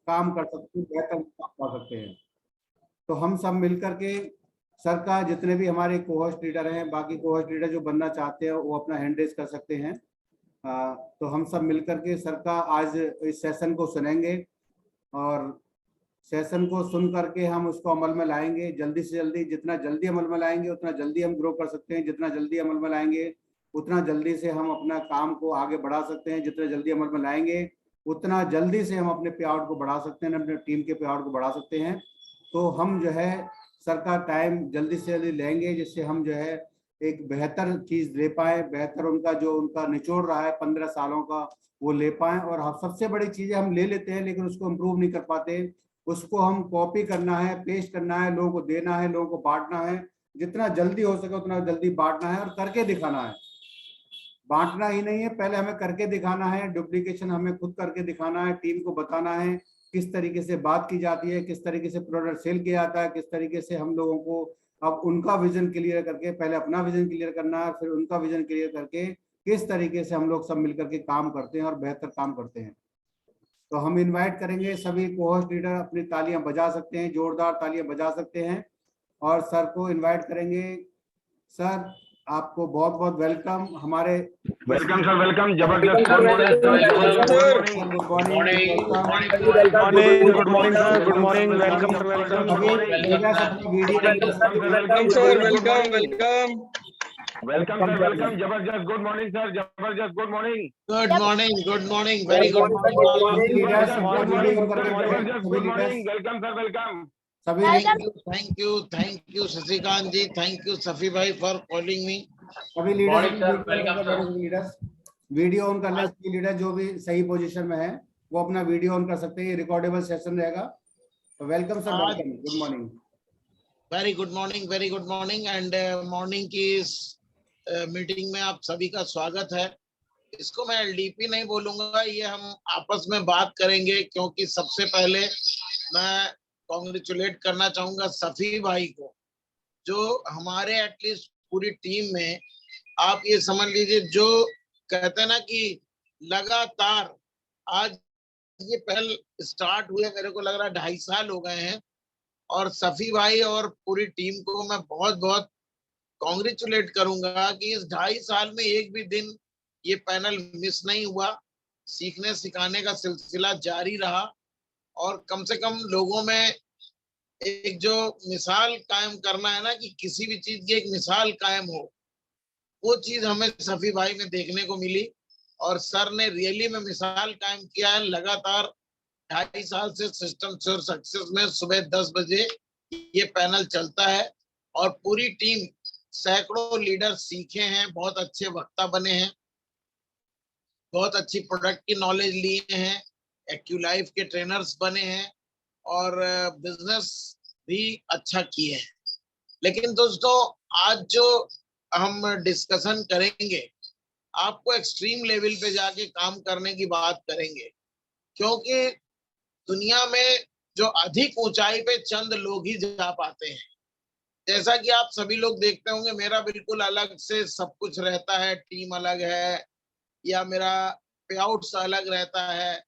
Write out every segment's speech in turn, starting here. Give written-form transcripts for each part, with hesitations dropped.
काम कर सकते हैं, बेहतर काम कर सकते हैं। तो हम सब मिलकर के सर का, जितने भी हमारे कोहोस्ट लीडर हैं, बाकी कोहोस्ट लीडर जो बनना चाहते हैं वो अपना हैंड रेज कर सकते हैं। तो हम सब मिलकर के सर का आज इस सेशन को सुनेंगे और सेशन को सुन करके हम उसको अमल में लाएंगे जल्दी से जल्दी। जितना जल्दी अमल में लाएंगे उतना जल्दी हम ग्रो कर सकते हैं, जितना जल्दी अमल में लाएंगे उतना जल्दी से हम अपना काम को आगे बढ़ा सकते हैं, जितना जल्दी अमल में लाएंगे उतना जल्दी से हम अपने पे आउट को बढ़ा सकते हैं, अपने टीम के पे आउट को बढ़ा सकते हैं। तो हम जो है सर का टाइम जल्दी से जल्दी लेंगे, जिससे हम जो है एक बेहतर चीज ले पाए, बेहतर उनका जो उनका निचोड़ रहा है 15 सालों का वो ले पाए। और हम सबसे बड़ी चीजें हम ले लेते हैं लेकिन उसको इम्प्रूव नहीं कर पाते, उसको हम कॉपी करना है, पेस्ट करना है, लोगों को देना है, लोगों को बांटना है। जितना जल्दी हो सके उतना जल्दी बांटना है और करके दिखाना है। बांटना ही नहीं है, पहले हमें करके दिखाना है। डुप्लीकेशन हमें खुद करके दिखाना है, टीम को बताना है किस तरीके से बात की जाती है, किस तरीके से प्रोडक्ट सेल किया जाता है, किस तरीके से हम लोगों को अब उनका विजन क्लियर करके, पहले अपना विजन क्लियर करना है, फिर उनका विजन क्लियर करके किस तरीके से हम लोग सब मिलकर के काम करते हैं और बेहतर काम करते हैं। तो हम इनवाइट करेंगे सभी कोहोस्ट लीडर, अपनी तालियां बजा सकते हैं, जोरदार तालियां बजा सकते हैं और सर को इनवाइट करेंगे। सर आपको बहुत बहुत वेलकम हमारे। Welcome sir, welcome. जबरदस्त। Good morning, good morning, good morning sir, good morning, welcome sir, welcome. Welcome sir, welcome, welcome, welcome sir, welcome. जबरदस्त। गुड मॉर्निंग सर, जबरदस्त। Good morning, good morning, good morning, very good जबरदस्त। Good morning, welcome sir, welcome. Thank you Shashikant ji, thank you Safi भाई for calling me. सभी leaders video on कर लें। Leader जो भी सही पोजीशन में है वो अपना वीडियो ऑन कर सकते हैं, रिकॉर्डेबल सेशन रहेगा। तो welcome sir, welcome, good morning. Very good morning, very good morning. And morning की इस मीटिंग में आप सभी का स्वागत है। इसको मैं एलडीपी नहीं बोलूंगा, ये हम आपस में बात करेंगे, क्योंकि सबसे पहले मैं कॉन्ग्रेचुलेट करना चाहूंगा सफी भाई को, जो हमारे एटलीस्ट पूरी टीम में, आप ये समझ लीजिए, जो कहते हैं ना कि लगातार आज ये पहल स्टार्ट हुए, मेरे को लग रहा है 2.5 साल हो गए हैं। और सफी भाई और पूरी टीम को मैं बहुत बहुत कॉन्ग्रेचुलेट करूंगा कि इस 2.5 साल में एक भी दिन ये पैनल मिस नहीं हुआ। सीखने सिखाने का सिलसिला जारी रहा और कम से कम लोगों में एक जो मिसाल कायम करना है ना, कि किसी भी चीज की एक मिसाल कायम हो, वो चीज हमें सफी भाई में देखने को मिली। और सर ने रियली में मिसाल कायम किया है। लगातार 2.5 साल से सिस्टम श्योर सक्सेस में सुबह 10 बजे ये पैनल चलता है और पूरी टीम, सैकड़ों लीडर सीखे हैं, बहुत अच्छे वक्ता बने हैं, बहुत अच्छी प्रोडक्ट की नॉलेज लिए हैं, एक्यूलाइफ के ट्रेनर्स बने हैं और बिजनेस भी अच्छा किए हैं। लेकिन दोस्तों, आज जो हम डिस्कशन करेंगे, आपको एक्सट्रीम लेवल पे जाके काम करने की बात करेंगे, क्योंकि दुनिया में जो अधिक ऊंचाई पे चंद लोग ही जा पाते हैं। जैसा कि आप सभी लोग देखते होंगे, मेरा बिल्कुल अलग से सब कुछ रहता है, टीम अलग है या मेरा पे आउट्स अलग रहता है।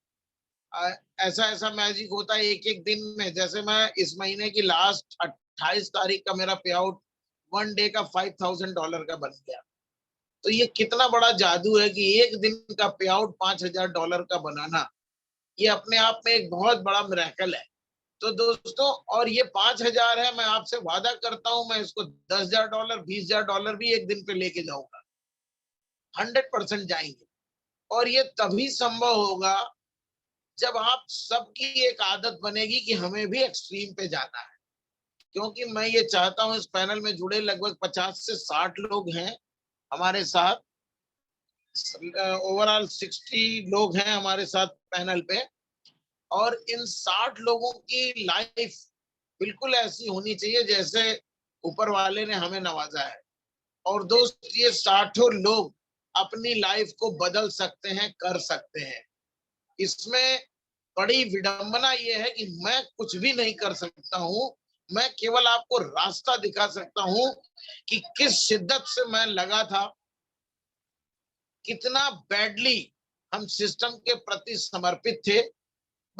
ऐसा ऐसा मैजिक होता है एक एक दिन में। जैसे मैं इस महीने की लास्ट 28 तारीख का मेरा पे आउट 1 डे का $5,000 का बन गया। तो ये कितना बड़ा जादू है कि एक दिन का पे आउट $5,000 का बनाना, ये अपने आप में एक बहुत बड़ा मिरेकल है। तो दोस्तों, और ये 5,000 है, मैं आपसे वादा करता हूं, मैं इसको $10,000 $20,000 भी एक दिन पे लेके जाऊंगा। 100% जाएंगे। और ये तभी संभव होगा जब आप सबकी एक आदत बनेगी कि हमें भी एक्सट्रीम पे जाना है। क्योंकि मैं ये चाहता हूं, इस पैनल में जुड़े लगभग 50 से 60 लोग हैं हमारे साथ, ओवरऑल 60 लोग हैं हमारे साथ पैनल पे। और इन 60 लोगों की लाइफ बिल्कुल ऐसी होनी चाहिए जैसे ऊपर वाले ने हमें नवाजा है। और दोस्त, ये 60 लोग अपनी लाइफ को बदल सकते हैं, कर सकते हैं। इसमें बड़ी विडंबना यह है कि मैं कुछ भी नहीं कर सकता हूं, मैं केवल आपको रास्ता दिखा सकता हूं कि किस शिद्दत से मैं लगा था, कितना बैडली हम सिस्टम के प्रति समर्पित थे।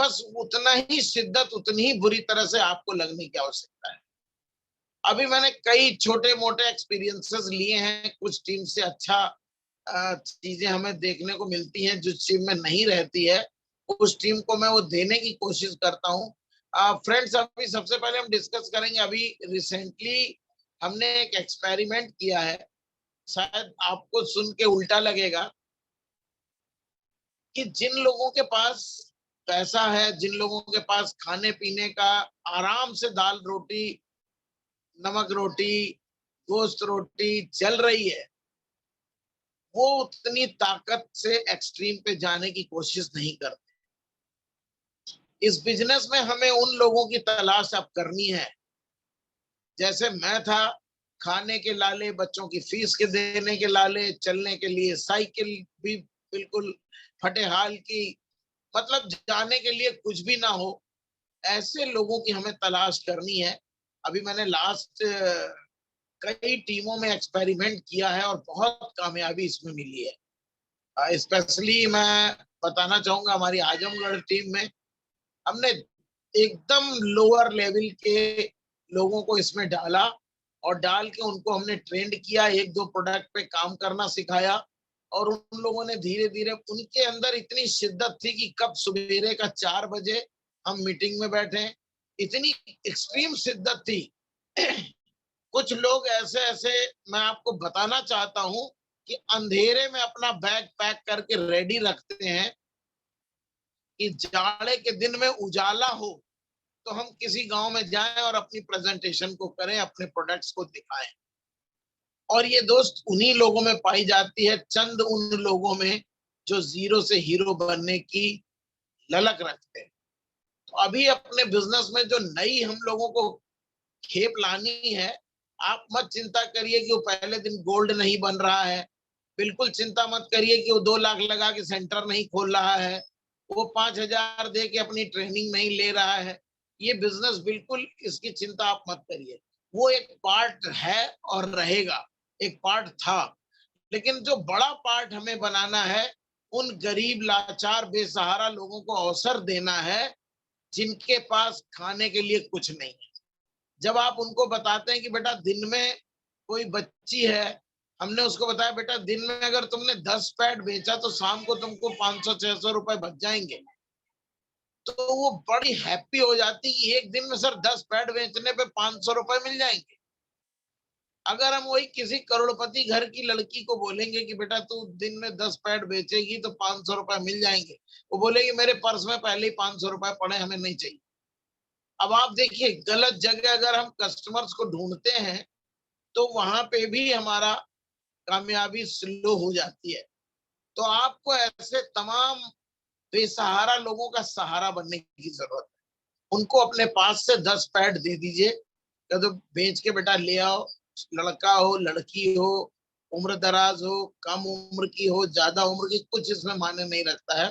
बस उतना ही शिद्दत, उतनी ही बुरी तरह से आपको लगने की आवश्यकता है। अभी मैंने कई छोटे मोटे एक्सपीरियंसेस लिए हैं, कुछ टीम से अच्छा चीजें हमें देखने को मिलती हैं जो टीम में नहीं रहती है, उस टीम को मैं वो देने की कोशिश करता हूँ। फ्रेंड्स, अभी सबसे पहले हम डिस्कस करेंगे, अभी रिसेंटली हमने एक एक्सपेरिमेंट किया है, शायद आपको सुन के उल्टा लगेगा, कि जिन लोगों के पास पैसा है, जिन लोगों के पास खाने पीने का आराम से दाल रोटी, नमक रोटी, गोश्त रोटी चल रही है, वो उतनी ताकत से एक्सट्रीम पे जाने की कोशिश नहीं करते। इस बिजनेस में हमें उन लोगों की तलाश अब करनी है, जैसे मैं था, खाने के लाले, बच्चों की फीस के देने के लाले, चलने के लिए साइकिल भी बिल्कुल फटे हाल की, मतलब जाने के लिए कुछ भी ना हो, ऐसे लोगों की हमें तलाश करनी है। अभी मैंने लास्ट कई टीमों में एक्सपेरिमेंट किया है और बहुत कामयाबी इसमें मिली है। स्पेशली मैं बताना चाहूंगा, हमारी आजमगढ़ टीम में हमने एकदम लोअर लेवल के लोगों को इसमें डाला और डाल के उनको हमने ट्रेंड किया, एक दो प्रोडक्ट पे काम करना सिखाया, और उन लोगों ने धीरे धीरे, उनके अंदर इतनी शिद्दत थी कि कब सवेरे का 4 बजे हम मीटिंग में बैठे, इतनी एक्सट्रीम शिद्दत थी। कुछ लोग ऐसे ऐसे, मैं आपको बताना चाहता हूं, कि अंधेरे में अपना बैग पैक करके रेडी रखते हैं कि जाड़े के दिन में उजाला हो तो हम किसी गांव में जाएं और अपनी प्रेजेंटेशन को करें, अपने प्रोडक्ट्स को दिखाएं। और ये दोस्त उन्हीं लोगों में पाई जाती है, चंद उन लोगों में जो जीरो से हीरो बनने की ललक रखते हैं। तो अभी अपने बिजनेस में जो नई हम लोगों को खेप लानी है, आप मत चिंता करिए कि वो पहले दिन गोल्ड नहीं बन रहा है, बिल्कुल चिंता मत करिए कि वो 2 लाख लगा के सेंटर नहीं खोल रहा है, वो 5,000 दे के अपनी ट्रेनिंग नहीं ले रहा है। ये बिजनेस, बिल्कुल इसकी चिंता आप मत करिए, वो एक पार्ट है और रहेगा, एक पार्ट था, लेकिन जो बड़ा पार्ट हमें बनाना है, उन गरीब लाचार बेसहारा लोगों को अवसर देना है जिनके पास खाने के लिए कुछ नहीं है। जब आप उनको बताते हैं कि बेटा दिन में कोई बच्ची है, हमने उसको बताया बेटा दिन में अगर तुमने 10 पैड बेचा तो शाम को तुमको 500-600 रुपए बच जाएंगे, तो वो बड़ी हैप्पी हो जाती कि एक दिन में सर 10 पैड बेचने पे 500 रुपए मिल जाएंगे। अगर हम वही किसी करोड़पति घर की लड़की को बोलेंगे कि बेटा तू दिन में 10 पैड बेचेगी तो 500 रुपए मिल जाएंगे, वो बोलेगी मेरे पर्स में पहले ही 500 रुपए पड़े, हमें नहीं चाहिए। अब आप देखिए, गलत जगह अगर हम कस्टमर्स को ढूंढते हैं तो वहां पे भी हमारा कामयाबी स्लो हो जाती है। तो आपको ऐसे तमाम बेसहारा लोगों का सहारा बनने की जरूरत है। उनको अपने पास से 10 पैड दे दीजिए, तो बेच के बेटा ले आओ, लड़का हो लड़की हो, उम्र दराज हो, कम उम्र की हो, ज्यादा उम्र की, कुछ इसमें मायने नहीं रखता है,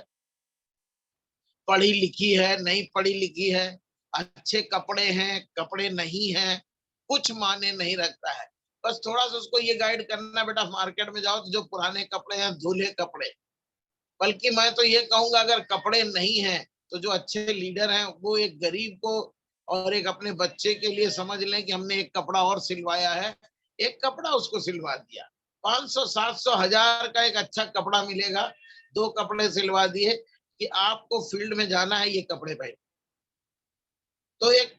पढ़ी लिखी है नहीं पढ़ी लिखी है, अच्छे कपड़े हैं कपड़े नहीं हैं, कुछ माने नहीं रखता है। बस थोड़ा सा उसको ये गाइड करना, बेटा मार्केट में जाओ तो जो पुराने कपड़े हैं धुले कपड़े, बल्कि मैं तो ये कहूंगा अगर कपड़े नहीं हैं तो जो अच्छे लीडर हैं वो एक गरीब को और एक अपने बच्चे के लिए समझ लें कि हमने एक कपड़ा और सिलवाया है, एक कपड़ा उसको सिलवा दिया, 500 700 1000 का एक अच्छा कपड़ा मिलेगा, 2 कपड़े सिलवा दिए कि आपको फील्ड में जाना है ये कपड़े पहन, तो एक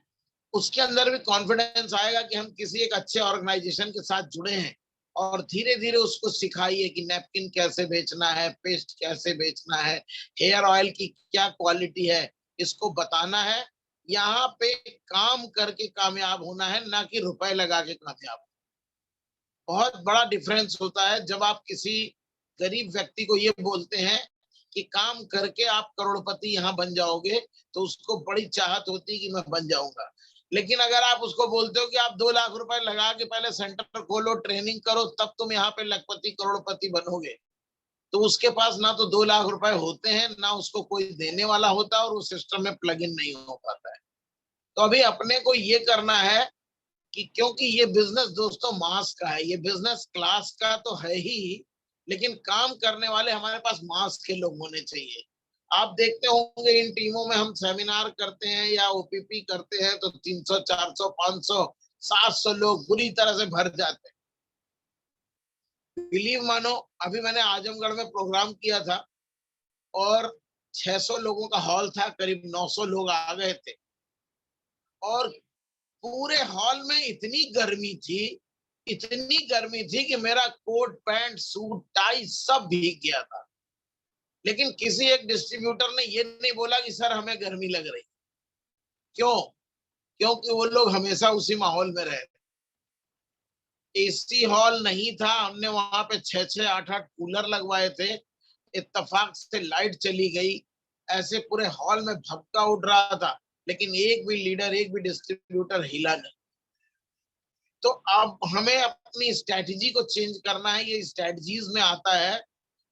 उसके अंदर भी कॉन्फिडेंस आएगा कि हम किसी एक अच्छे ऑर्गेनाइजेशन के साथ जुड़े हैं। और धीरे धीरे उसको सिखाइए कि नैपकिन कैसे बेचना है, पेस्ट कैसे बेचना है, हेयर ऑयल की क्या क्वालिटी है, इसको बताना है। यहाँ पे काम करके कामयाब होना है, ना कि रुपए लगा के कामयाब। बहुत बड़ा डिफरेंस होता है जब आप किसी गरीब व्यक्ति को ये बोलते हैं कि काम करके आप करोड़पति यहाँ बन जाओगे, तो उसको बड़ी चाहत होती है कि मैं बन जाऊंगा। लेकिन अगर आप उसको बोलते हो कि आप 2 लाख रुपए लगा के पहले सेंटर खोलो, ट्रेनिंग करो, तब तुम यहाँ पे लखपति करोड़पति बनोगे, तो उसके पास ना तो 2 लाख रुपए होते हैं, ना उसको कोई देने वाला होता है, और उस सिस्टम में प्लग इन नहीं हो पाता है। तो अभी अपने को ये करना है कि क्योंकि ये बिजनेस दोस्तों मास का है, ये बिजनेस क्लास का तो है ही, लेकिन काम करने वाले हमारे पास मास के लोग होने चाहिए। आप देखते होंगे इन टीमों में हम सेमिनार करते हैं या ओपीपी करते हैं तो 300, 400, 500, 700 लोग बुरी तरह से भर जाते हैं। बिलीव मानो, अभी मैंने आजमगढ़ में प्रोग्राम किया था और 600 लोगों का हॉल था, करीब 900 लोग आ गए थे और पूरे हॉल में इतनी गर्मी थी कि मेरा कोट पैंट सूट टाई सब भीग गया था। लेकिन किसी एक डिस्ट्रीब्यूटर ने ये नहीं बोला कि सर हमें गर्मी लग रही। क्यों? क्योंकि वो लोग हमेशा उसी माहौल में रहे। एसी हॉल नहीं था, हमने वहां पे 6-6, 8-8 कूलर लगवाए थे। इत्तेफाक से लाइट चली गई, ऐसे पूरे हॉल में भपका उड़ रहा था, लेकिन एक भी लीडर, एक भी डिस्ट्रीब्यूटर हिला नहीं। तो अब हमें अपनी स्ट्रैटेजी को चेंज करना है। ये स्ट्रैटेजीज में आता है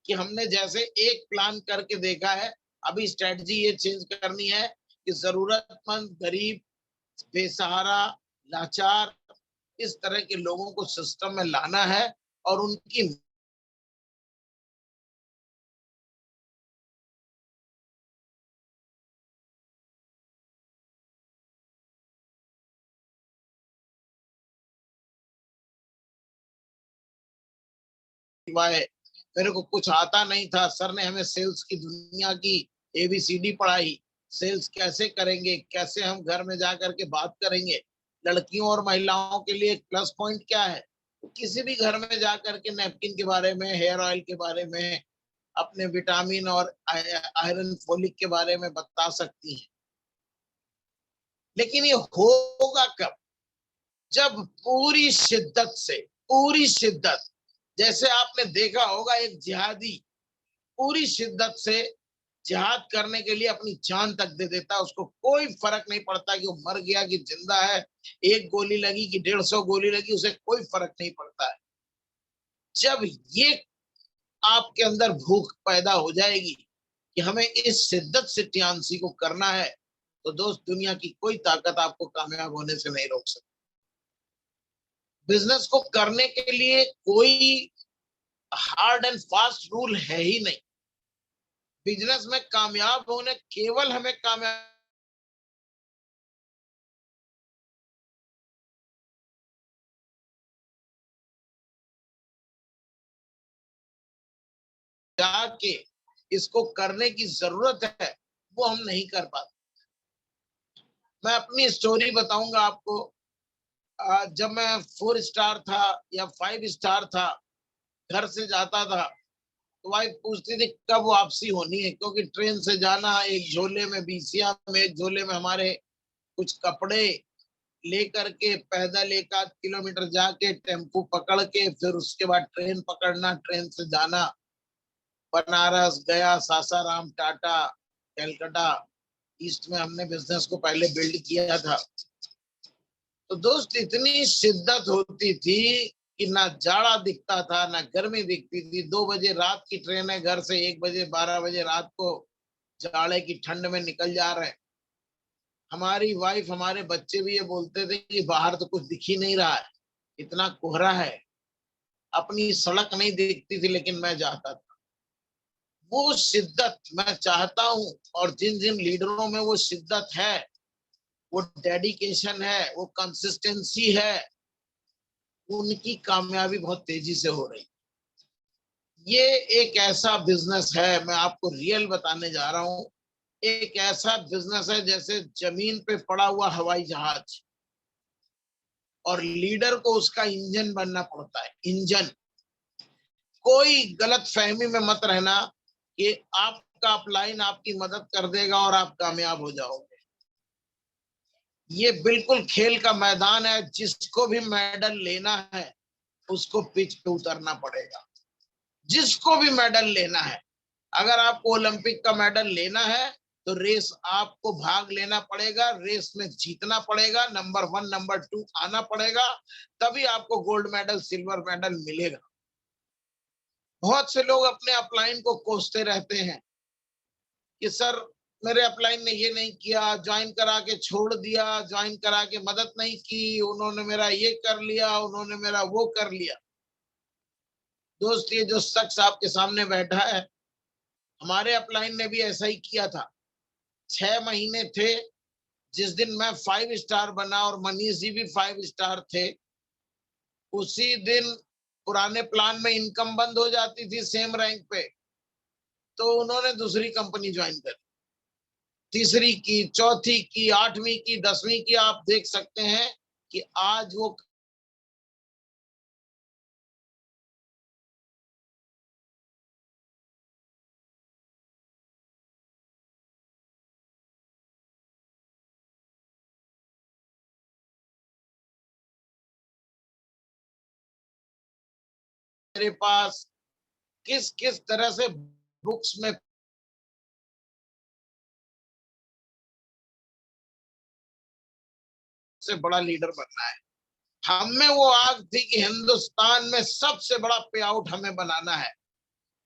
कि हमने जैसे एक प्लान करके देखा है, अभी स्ट्रैटेजी ये चेंज करनी है कि जरूरतमंद, गरीब, बेसहारा, लाचार, इस तरह के लोगों को सिस्टम में लाना है और उनकी मेरे को कुछ आता नहीं था। सर ने हमें सेल्स की दुनिया की ABCD पढ़ाई। सेल्स कैसे करेंगे, कैसे हम घर में जा करके बात करेंगे, लड़कियों और महिलाओं के लिए प्लस पॉइंट क्या है, किसी भी घर में जा करके नैपकिन के बारे में, हेयर ऑयल के बारे में, अपने विटामिन और आयरन फोलिक के बारे में बता सकती हैं। लेकिन ये होगा कब? जब पूरी शिद्दत, जैसे आपने देखा होगा एक जिहादी पूरी शिद्दत से जिहाद करने के लिए अपनी जान तक दे देता है। उसको कोई फर्क नहीं पड़ता कि वो मर गया कि जिंदा है, 1 गोली लगी कि 150 गोली लगी, उसे कोई फर्क नहीं पड़ता है। जब ये आपके अंदर भूख पैदा हो जाएगी कि हमें इस शिद्दत से टीएनसी को करना है, तो दोस्त दुनिया की कोई ताकत आपको कामयाब होने से नहीं रोक सकती। बिजनेस को करने के लिए कोई हार्ड एंड फास्ट रूल है ही नहीं। बिजनेस में कामयाब होने केवल हमें कामयाब जाके इसको करने की जरूरत है, वो हम नहीं कर पाते। मैं अपनी स्टोरी बताऊंगा आपको। जब मैं 4 स्टार था या 5 स्टार था, घर से जाता था तो वाइफ पूछती थी कब वापसी होनी है, क्योंकि ट्रेन से जाना, एक झोले में बीसिया में, एक झोले में हमारे कुछ कपड़े लेकर के पैदल 1-8 किलोमीटर जाके टेम्पो पकड़ के फिर उसके बाद ट्रेन पकड़ना, ट्रेन से जाना बनारस, गया, सासाराम, टाटा, कलकत्ता। ईस्ट में हमने बिजनेस को पहले बिल्ड किया था। तो दोस्त इतनी शिद्दत होती थी कि ना जाड़ा दिखता था ना गर्मी दिखती थी। 2 बजे रात की ट्रेन है, घर से 1 बजे 12 बजे रात को जाड़े की ठंड में निकल जा रहे हैं। हमारी वाइफ, हमारे बच्चे भी ये बोलते थे कि बाहर तो कुछ दिख ही नहीं रहा है, इतना कोहरा है। अपनी सड़क नहीं दिखती थी लेकिन मैं जाता था। वो शिद्दत मैं चाहता हूं, और जिन जिन लीडरों में वो शिद्दत है, वो डेडिकेशन है, वो कंसिस्टेंसी है, उनकी कामयाबी बहुत तेजी से हो रही। ये एक ऐसा बिजनेस है, मैं आपको रियल बताने जा रहा हूं। एक ऐसा बिजनेस है जैसे जमीन पे पड़ा हुआ हवाई जहाज, और लीडर को उसका इंजन बनना पड़ता है। इंजन। कोई गलत फहमी में मत रहना कि आपका अपलाइन आपकी मदद कर देगा और आप कामयाब हो जाओगे। ये बिल्कुल खेल का मैदान है। जिसको भी मेडल लेना है उसको पिच पे उतरना पड़ेगा। जिसको भी मेडल लेना है, अगर आपको ओलंपिक का मेडल लेना है तो रेस आपको भाग लेना पड़ेगा, रेस में जीतना पड़ेगा, नंबर 1 नंबर 2 आना पड़ेगा, तभी आपको गोल्ड मेडल, सिल्वर मेडल मिलेगा। बहुत से लोग अपने अपलाइन को कोसते रहते हैं कि सर मेरे अपलाइन ने ये नहीं किया, ज्वाइन करा के छोड़ दिया, ज्वाइन करा के मदद नहीं की, उन्होंने मेरा ये कर लिया, उन्होंने मेरा वो कर लिया। दोस्त, ये जो शख्स आपके सामने बैठा है, हमारे अपलाइन ने भी ऐसा ही किया था। 6 महीने थे, जिस दिन मैं 5 स्टार बना और मनीष जी भी 5 स्टार थे, उसी दिन पुराने प्लान में इनकम बंद हो जाती थी सेम रैंक पे, तो उन्होंने दूसरी कंपनी ज्वाइन कर, तीसरी की, चौथी की, 8वीं की, 10वीं की। आप देख सकते हैं कि आज वो मेरे पास किस किस तरह से बुक्स में से बड़ा लीडर बनना है। हम में वो आग थी कि हिंदुस्तान में सबसे बड़ा पे आउट हमें बनाना है।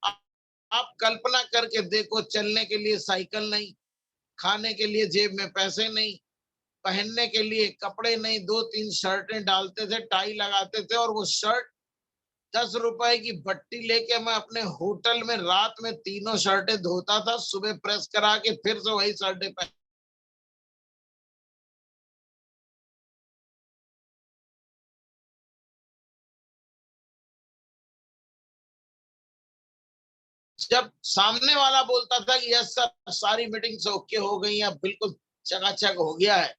आप कल्पना करके देखो, चलने के लिए साइकिल नहीं, खाने के लिए जेब में पैसे नहीं, पहनने के लिए कपड़े नहीं, 2-3 शर्टें डालते थे, टाई लगाते थे, और वो शर्ट 10 रुपए की बट्टी लेके मैं अपने होटल में रात में तीनों शर्टें धोता था, सुबह प्रेस करा के फिर से वही शर्टें पहन। जब सामने वाला बोलता था कि यस सर, सारी मीटिंग्स ओके हो गई हैं, बिल्कुल चकाचक हो गया है,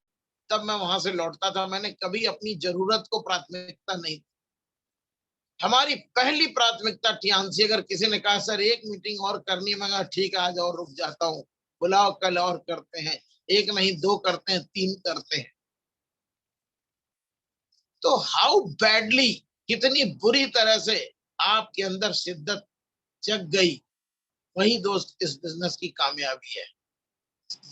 तब मैं वहां से लौटता था। मैंने कभी अपनी जरूरत को प्राथमिकता नहीं। हमारी पहली प्राथमिकता टियान्सी, अगर किसी ने कहा सर एक मीटिंग और करनी है, मैं कहा ठीक है, आज और रुक जाता हूँ, बुलाओ कल और करते हैं, एक नहीं 2 करते हैं, 3 करते हैं। तो हाउ बैडली, कितनी बुरी तरह से आपके अंदर शिद्दत जग गई, वही दोस्त इस बिजनेस की कामयाबी है।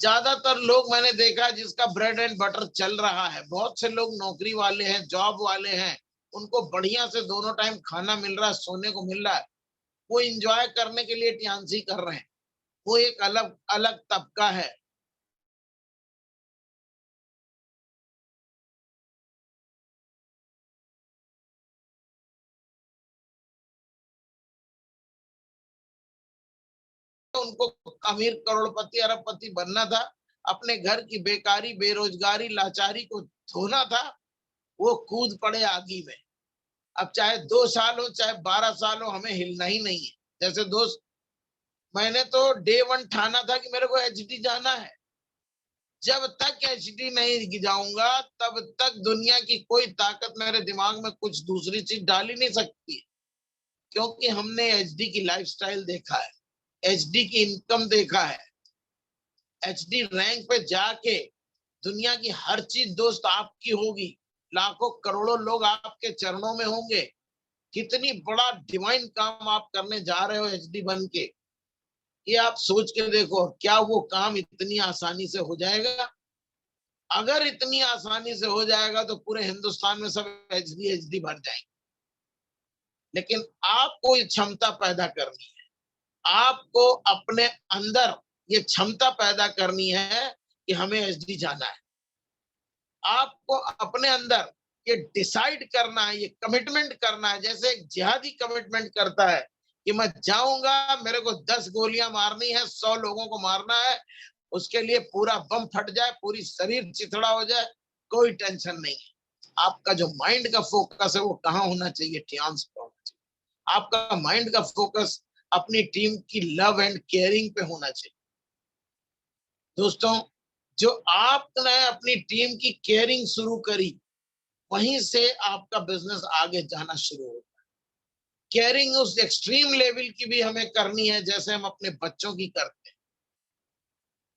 ज्यादातर लोग मैंने देखा जिसका ब्रेड एंड बटर चल रहा है, बहुत से लोग नौकरी वाले हैं, जॉब वाले हैं, उनको बढ़िया से दोनों टाइम खाना मिल रहा है, सोने को मिल रहा है, वो एंजॉय करने के लिए टियान्सी कर रहे हैं। वो एक अलग अलग तबका है। उनको अमीर, करोड़पति, अरबपति बनना था, अपने घर की बेकारी, बेरोजगारी, लाचारी को धोना था, वो कूद पड़े आगी में। अब चाहे 2 साल हो, चाहे 12 साल हो, हमें हिलना ही नहीं है। जैसे दोस्त, मैंने तो डे 1 ठाना था कि मेरे को एचडी जाना है। जब तक एचडी नहीं जाऊंगा, तब तक दुनिया की कोई ताकत मेरे दिमाग में कुछ दूसरी चीज डाल ही नहीं सकती, क्योंकि हमने एचडी की लाइफस्टाइल देखा है, एचडी की इनकम देखा है। एचडी रैंक पे जाके दुनिया की हर चीज दोस्त आपकी होगी, लाखों करोड़ों लोग आपके चरणों में होंगे। कितनी बड़ा डिवाइन काम आप करने जा रहे हो एचडी बन के, ये आप सोच के देखो, क्या वो काम इतनी आसानी से हो जाएगा? अगर इतनी आसानी से हो जाएगा तो पूरे हिंदुस्तान में सब एचडी एचडी भर जाएंगे। लेकिन आपको ये क्षमता पैदा करनी है, आपको अपने अंदर ये क्षमता पैदा करनी है कि हमें एचडी जाना है। आपको अपने अंदर ये डिसाइड करना है, ये कमिटमेंट करना है, जैसे एक जिहादी कमिटमेंट करता है कि मैं जाऊंगा, मेरे को 10 गोलियां मारनी है, 100 लोगों को मारना है, उसके लिए पूरा बम फट जाए, पूरी शरीर चिथड़ा हो जाए, कोई टेंशन नहीं है। आपका जो माइंड का फोकस है वो कहाँ होना चाहिए? टियान्स पे होना चाहिए। आपका माइंड का फोकस अपनी टीम की लव एंड केयरिंग पे होना चाहिए। दोस्तों, जो आपने अपनी टीम की केयरिंग शुरू करी, वहीं से आपका बिजनेस आगे जाना शुरू होगा। केयरिंग उस एक्सट्रीम लेवल की भी हमें करनी है जैसे हम अपने बच्चों की करते हैं।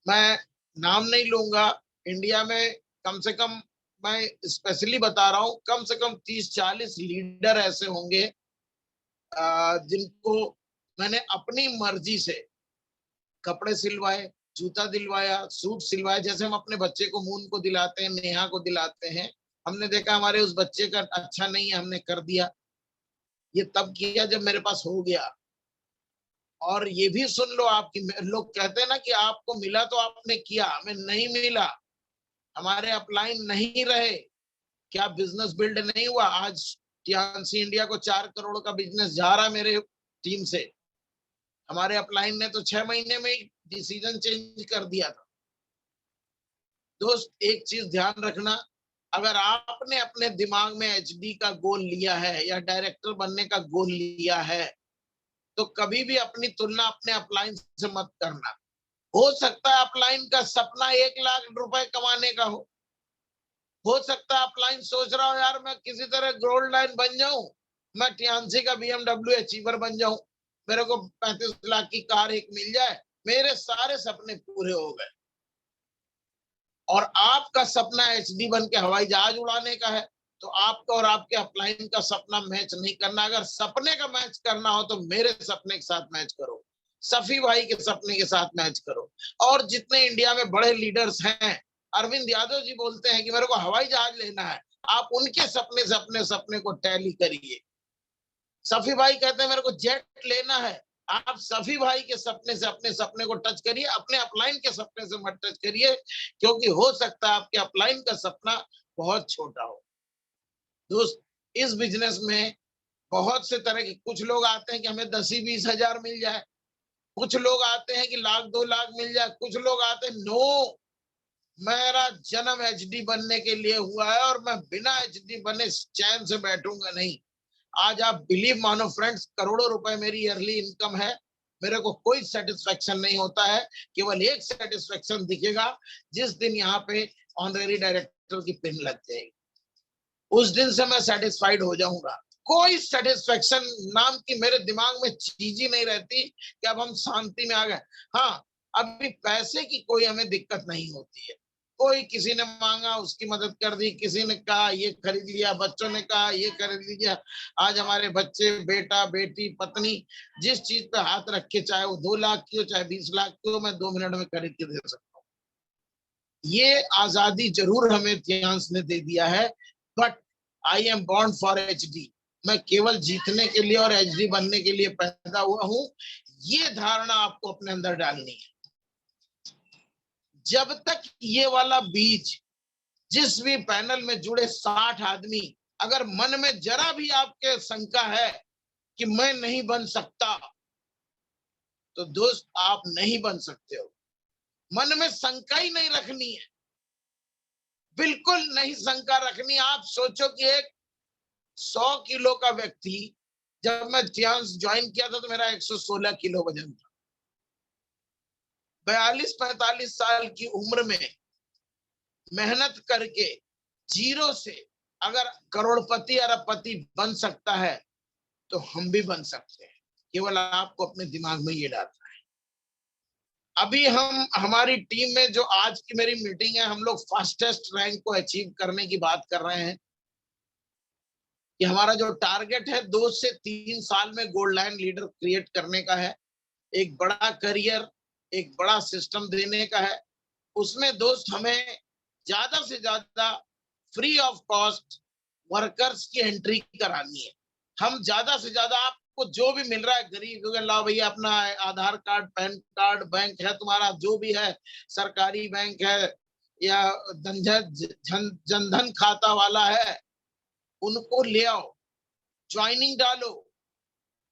मैं नाम नहीं लूंगा, इंडिया में कम से कम, मैं स्पेशली बता रहा हूं, कम से कम 30-40 लीडर ऐसे होंगे जिनको मैंने अपनी मर्जी से कपड़े सिलवाए, जूता दिलवाया, सूट सिलवाया, जैसे हम अपने बच्चे को, मून को दिलाते हैं, नेहा को दिलाते हैं। हमने देखा हमारे उस बच्चे का अच्छा नहीं है, हमने कर दिया। ये तब किया जब मेरे पास हो गया। और ये भी सुन लो, आपकी, लोग कहते हैं ना कि आपको मिला तो आपने किया, हमें नहीं मिला, हमारे अपलाइन नहीं रहे, क्या बिजनेस बिल्ड नहीं हुआ? आज टियान्सी इंडिया को 4 करोड़ का बिजनेस जा रहा है मेरे टीम से। हमारे अपलाइन ने तो 6 महीने में ही डिसीजन चेंज कर दिया था। दोस्त, एक चीज ध्यान रखना, अगर आपने अपने दिमाग में एचडी का गोल लिया है या डायरेक्टर बनने का गोल लिया है, तो कभी भी अपनी तुलना अपने अपलाइन से मत करना। हो सकता है अपलाइन का सपना 1 लाख रुपए कमाने का हो सकता है अपलाइन सोच रहा हो यार मैं किसी तरह गोल्ड लाइन बन जाऊं, मैं टियान्सी का BMW अचीवर बन जाऊं, मेरे को 35 लाख की कार एक मिल जाए, मेरे सारे सपने पूरे हो गए। और आपका सपना एचडी बन के हवाई जहाज उड़ाने का है, तो आपका और आपके अपलाइन का सपना मैच नहीं करना। अगर सपने का मैच करना हो तो मेरे सपने के साथ मैच करो, सफी भाई के सपने के साथ मैच करो। और जितने इंडिया में बड़े लीडर्स हैं, अरविंद यादव जी बोलते हैं कि मेरे को हवाई जहाज लेना है, आप उनके सपने से अपने सपने को टैली करिए। सफी भाई कहते हैं मेरे को जेट लेना है, आप सफी भाई के सपने से अपने सपने को टच करिए, अपने अपलाइन के सपने से मत टच करिए, क्योंकि हो सकता है आपके अपलाइन का सपना बहुत छोटा हो। दोस्त, इस बिजनेस में बहुत से तरह के, कुछ लोग आते हैं कि हमें 10-20 हजार मिल जाए, कुछ लोग आते हैं कि 1-2 लाख मिल जाए, कुछ लोग आते हैं नो, मेरा जन्म एचडी बनने के लिए हुआ है और मैं बिना एचडी बने चैन से बैठूंगा नहीं। आज आप बिलीव मानो फ्रेंड्स, करोड़ों रुपए मेरी ईयरली इनकम है, मेरे को कोई सेटिस्फेक्शन नहीं होता है, केवल एक सेटिस्फेक्शन दिखेगा जिस दिन यहाँ पे ऑनरेरी डायरेक्टर की पिन लग जाएगी, उस दिन से मैं सेटिस्फाइड हो जाऊंगा। कोई सेटिस्फेक्शन नाम की मेरे दिमाग में चीज ही नहीं रहती कि अब हम शांति में आ गए। हाँ, अभी पैसे की कोई हमें दिक्कत नहीं होती है, कोई किसी ने मांगा उसकी मदद कर दी, किसी ने कहा ये खरीद लिया, बच्चों ने कहा ये खरीद लीजिए। आज हमारे बच्चे, बेटा, बेटी, पत्नी जिस चीज पे हाथ रखे, चाहे वो 2 लाख की हो चाहे 20 लाख की हो, मैं 2 मिनट में खरीद के दे सकता हूँ। ये आजादी जरूर हमें ध्यान ने दे दिया है, but I am born for HD. मैं केवल जीतने के लिए और एचडी बनने के लिए पैदा हुआ हूं, ये धारणा आपको अपने अंदर डालनी है। जब तक ये वाला बीज, जिस भी पैनल में जुड़े 60 आदमी, अगर मन में जरा भी आपके शंका है कि मैं नहीं बन सकता, तो दोस्त आप नहीं बन सकते हो। मन में शंका ही नहीं रखनी है, बिल्कुल नहीं शंका रखनी। आप सोचो कि एक 100 किलो का व्यक्ति, जब मैं ज्वाइन किया था तो मेरा 116 किलो वजन था। 42-45 साल की उम्र में मेहनत करके जीरो से अगर करोड़पति अरबपति बन सकता है, तो हम भी बन सकते हैं। केवल आपको अपने दिमाग में ये डालना है। अभी हमारी टीम में जो आज की मेरी मीटिंग है, हम लोग फास्टेस्ट रैंक को अचीव करने की बात कर रहे हैं कि हमारा जो टारगेट है 2 से 3 साल में गोल्ड लाइन लीडर क्रिएट करने का है, एक बड़ा करियर, एक बड़ा सिस्टम देने का है। उसमें दोस्त हमें ज्यादा से ज्यादा फ्री ऑफ कॉस्ट वर्कर्स की एंट्री करानी है। हम ज्यादा से ज्यादा, आपको जो भी मिल रहा है गरीब, लाओ भैया अपना आधार कार्ड, पैन कार्ड, बैंक है तुम्हारा जो भी है, सरकारी बैंक है या जनधन खाता वाला है, उनको ले आओ, ज्वाइनिंग डालो।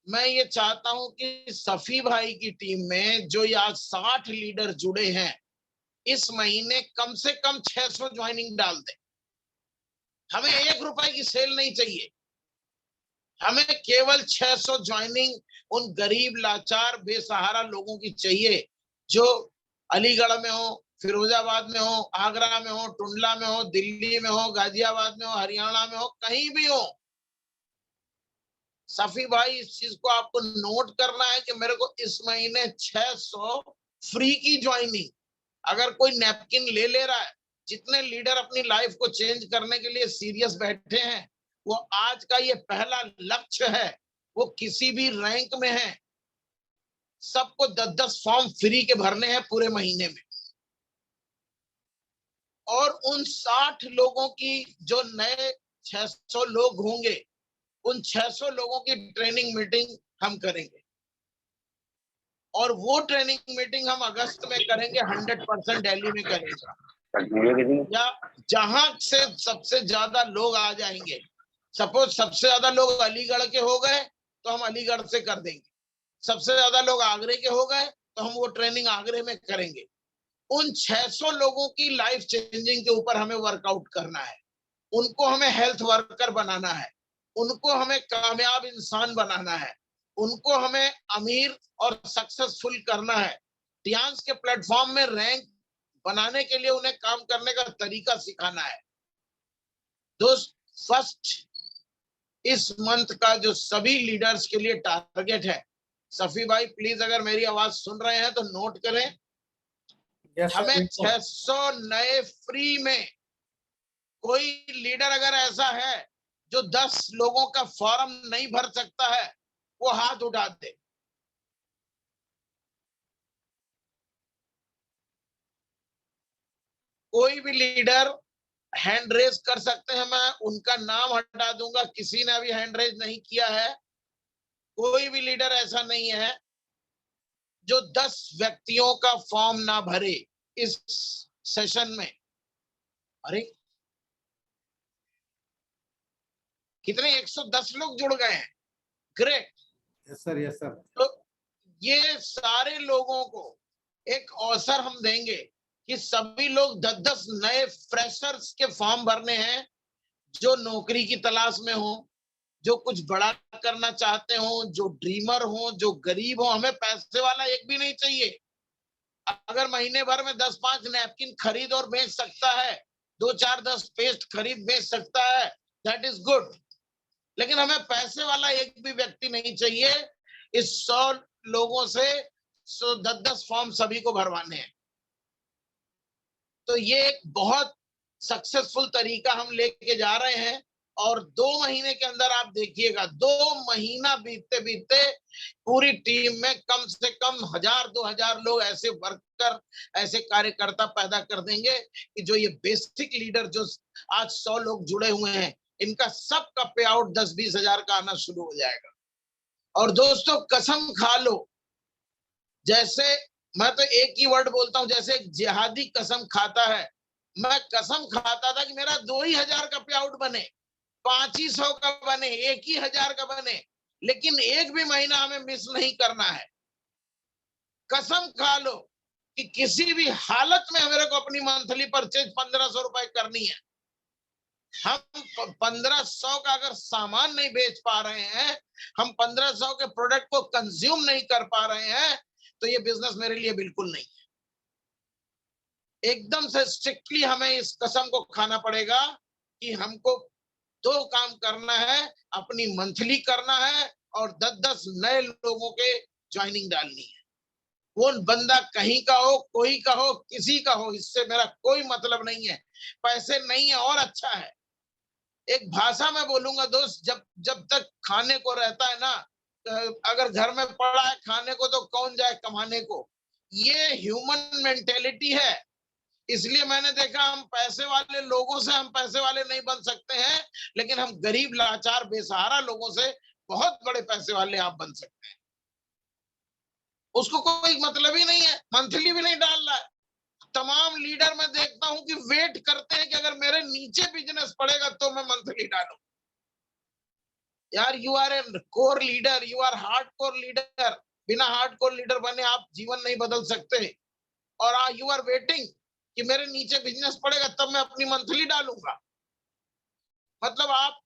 मैं ये चाहता हूं कि सफी भाई की टीम में जो आज 60 लीडर जुड़े हैं, इस महीने कम से कम 600 ज्वाइनिंग डाल दें। हमें 1 रुपए की सेल नहीं चाहिए, हमें केवल 600 ज्वाइनिंग उन गरीब, लाचार, बेसहारा लोगों की चाहिए जो अलीगढ़ में हो, फिरोजाबाद में हो, आगरा में हो, टुंडला में हो, दिल्ली में हो, गाजियाबाद में हो, हरियाणा में हो, कहीं भी हो। सफी भाई, इस चीज को आपको नोट करना है कि मेरे को इस महीने 600 फ्री की ज्वाइनिंग। अगर कोई नैपकिन ले रहा है, जितने लीडर अपनी लाइफ को चेंज करने के लिए सीरियस बैठे हैं, वो आज का ये पहला लक्ष्य है, वो किसी भी रैंक में है, सबको 10-10 फॉर्म फ्री के भरने हैं पूरे महीने में। और उन 60 लोगों की, जो नए 600 लोग होंगे, उन 600 लोगों की ट्रेनिंग मीटिंग हम करेंगे। और वो ट्रेनिंग मीटिंग हम अगस्त में करेंगे, 100% दिल्ली में करेंगे, या जहां से सबसे ज्यादा लोग आ जाएंगे। सपोज सबसे ज्यादा लोग अलीगढ़ के हो गए तो हम अलीगढ़ से कर देंगे, सबसे ज्यादा लोग आगरे के हो गए तो हम वो ट्रेनिंग आगरे में करेंगे। उन 600 लोगों की लाइफ चेंजिंग के ऊपर हमें वर्कआउट करना है, उनको हमें हेल्थ वर्कर बनाना है, उनको हमें कामयाब इंसान बनाना है, उनको हमें अमीर और सक्सेसफुल करना है। टियांस के प्लेटफॉर्म में रैंक बनाने के लिए उन्हें काम करने का तरीका सिखाना है। दोस्त, फर्स्ट इस मंथ का जो सभी लीडर्स के लिए टारगेट है, सफी भाई प्लीज अगर मेरी आवाज सुन रहे हैं तो नोट करें, हमें 600 नए फ्री में, कोई लीडर अगर ऐसा है जो 10 लोगों का फॉर्म नहीं भर सकता है, वो हाथ उठा दे। कोई भी लीडर हैंड रेज कर सकते हैं, मैं उनका नाम हटा दूंगा, किसी ने अभी हैंड रेज नहीं किया है। कोई भी लीडर ऐसा नहीं है जो 10 व्यक्तियों का फॉर्म ना भरे इस सेशन में। अरे कितने 110 लोग जुड़ गए हैं, great. Yes sir, yes sir. तो ये सारे लोगों को एक अवसर हम देंगे कि सभी लोग 10-10 नए फ्रेशर्स के फॉर्म भरने हैं, जो नौकरी की तलाश में हो, जो कुछ बड़ा करना चाहते हो, जो ड्रीमर हो, जो गरीब हो। हमें पैसे वाला एक भी नहीं चाहिए। अगर महीने भर में 10-5 नैपकिन खरीद और बेच सकता है, 2-4-10 पेस्ट खरीद बेच सकता है, दैट इज गुड। लेकिन हमें पैसे वाला एक भी व्यक्ति नहीं चाहिए। इस 100 लोगों से 10-10 फॉर्म सभी को भरवाने हैं। तो ये एक बहुत सक्सेसफुल तरीका हम लेके जा रहे हैं, और 2 महीने के अंदर आप देखिएगा, 2 महीना बीतते बीतते पूरी टीम में कम से कम 1000-2000 लोग ऐसे वर्कर, ऐसे कार्यकर्ता पैदा कर देंगे कि जो ये बेसिक लीडर जो आज 100 लोग जुड़े हुए हैं, इनका सबका पे आउट 10-20 हजार का आना शुरू हो जाएगा। और दोस्तों कसम खा लो, जैसे मैं तो एक ही वर्ड बोलता हूं, जैसे एक जिहादी कसम खाता है, मैं कसम खाता था कि मेरा 2,000 का पे आउट बने, 500 का बने, 1,000 का बने, लेकिन एक भी महीना हमें मिस नहीं करना है। कसम खा लो कि किसी भी हालत में मेरे को अपनी मंथली परचेज 1500 रुपए करनी है। हम 1500 का अगर सामान नहीं बेच पा रहे हैं, हम 1500 के प्रोडक्ट को कंज्यूम नहीं कर पा रहे हैं, तो ये बिजनेस मेरे लिए बिल्कुल नहीं है। एकदम से स्ट्रिक्टली हमें इस कसम को खाना पड़ेगा कि हमको 2 काम करना है, अपनी मंथली करना है और 10-10 नए लोगों के ज्वाइनिंग डालनी है। वो बंदा कहीं का हो, कोई का हो, किसी का हो, इससे मेरा कोई मतलब नहीं है। पैसे नहीं है और अच्छा है। एक भाषा में बोलूंगा दोस्त, जब तक खाने को रहता है ना, अगर घर में पड़ा है खाने को तो कौन जाए कमाने को। ये ह्यूमन मेंटेलिटी है। इसलिए मैंने देखा, हम पैसे वाले लोगों से हम पैसे वाले नहीं बन सकते हैं, लेकिन हम गरीब, लाचार, बेसहारा लोगों से बहुत बड़े पैसे वाले आप बन सकते हैं। उसको कोई मतलब ही नहीं है, मंथली भी नहीं डाल रहा है। तमाम लीडर मैं देखता हूं कि वेट करते हैं कि अगर मेरे नीचे बिजनेस पड़ेगा तो मैं मंथली डालूं। यार, you are a core leader, you are hard core leader. बिना हार्ड कोर लीडर बने आप जीवन नहीं बदल सकते। और यू आर वेटिंग कि मेरे नीचे बिजनेस पड़ेगा तब मैं अपनी मंथली डालूंगा। मतलब आप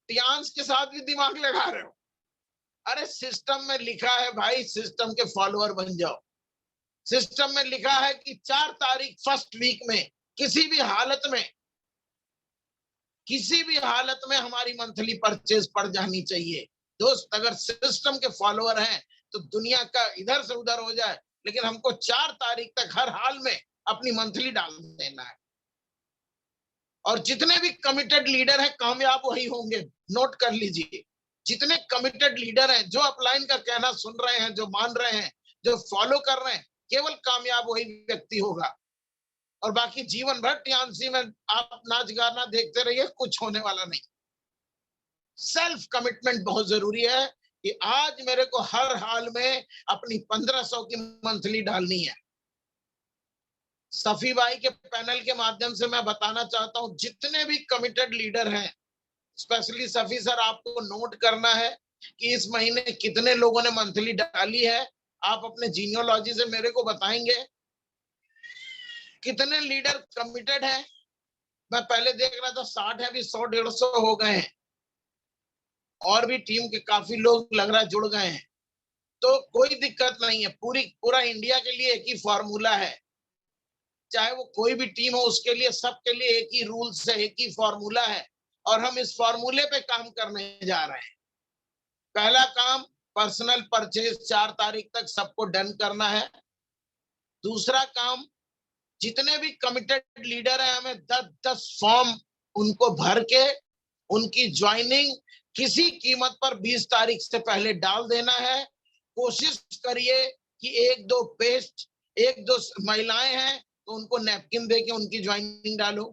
टियांस के साथ भी दिमाग लगा रहे हो। अरे सिस्टम में लिखा है भाई, सिस्टम के फॉलोअर बन जाओ। सिस्टम में लिखा है कि 4 तारीख फर्स्ट वीक में किसी भी हालत में हमारी मंथली परचेज पड़ जानी चाहिए। दोस्त, अगर सिस्टम के फॉलोअर हैं तो दुनिया का इधर से उधर हो जाए, लेकिन हमको 4 तारीख तक हर हाल में अपनी मंथली डाल देना है। और जितने भी कमिटेड लीडर हैं, कामयाब वही होंगे। नोट कर लीजिए, जितने कमिटेड लीडर हैं, जो अपलाइन का कहना सुन रहे हैं, जो मान रहे हैं, जो फॉलो कर रहे हैं, केवल कामयाब वही व्यक्ति होगा। और बाकी जीवन भर टीएनसी में आप नाच गाना देखते रहिए, कुछ होने वाला नहीं। सेल्फ कमिटमेंट बहुत जरूरी है कि आज मेरे को हर हाल में अपनी 1500 की मंथली डालनी है। सफी भाई के पैनल के माध्यम से मैं बताना चाहता हूं, जितने भी कमिटेड लीडर हैं, स्पेशली सफी सर, आपको नोट करना है कि इस महीने कितने लोगों ने मंथली डाली है। आप अपने जीनियोलॉजी से मेरे को बताएंगे कितने लीडर कमिटेड हैं। मैं पहले देख रहा था 60 है, अभी 100-150 हो गए हैं, और भी टीम के काफी लोग लग रहा है जुड़ गए हैं। तो कोई दिक्कत नहीं है, पूरा इंडिया के लिए एक ही फॉर्मूला है, चाहे वो कोई भी टीम हो उसके लिए, सबके लिए एक ही रूल्स है, एक ही फॉर्मूला है, और हम इस फॉर्मूले पे काम करने जा रहे हैं। पहला काम, पर्सनल परचेज 4 तारीख तक सबको डन करना है। दूसरा काम, जितने भी कमिटेड लीडर हैं, हमें 10-10 फॉर्म उनको भर के उनकी ज्वाइनिंग किसी कीमत पर 20 तारीख से पहले डाल देना है। कोशिश करिए कि 1-2 पेस्ट, 1-2 महिलाएं हैं तो उनको नैपकिन देके उनकी ज्वाइनिंग डालो,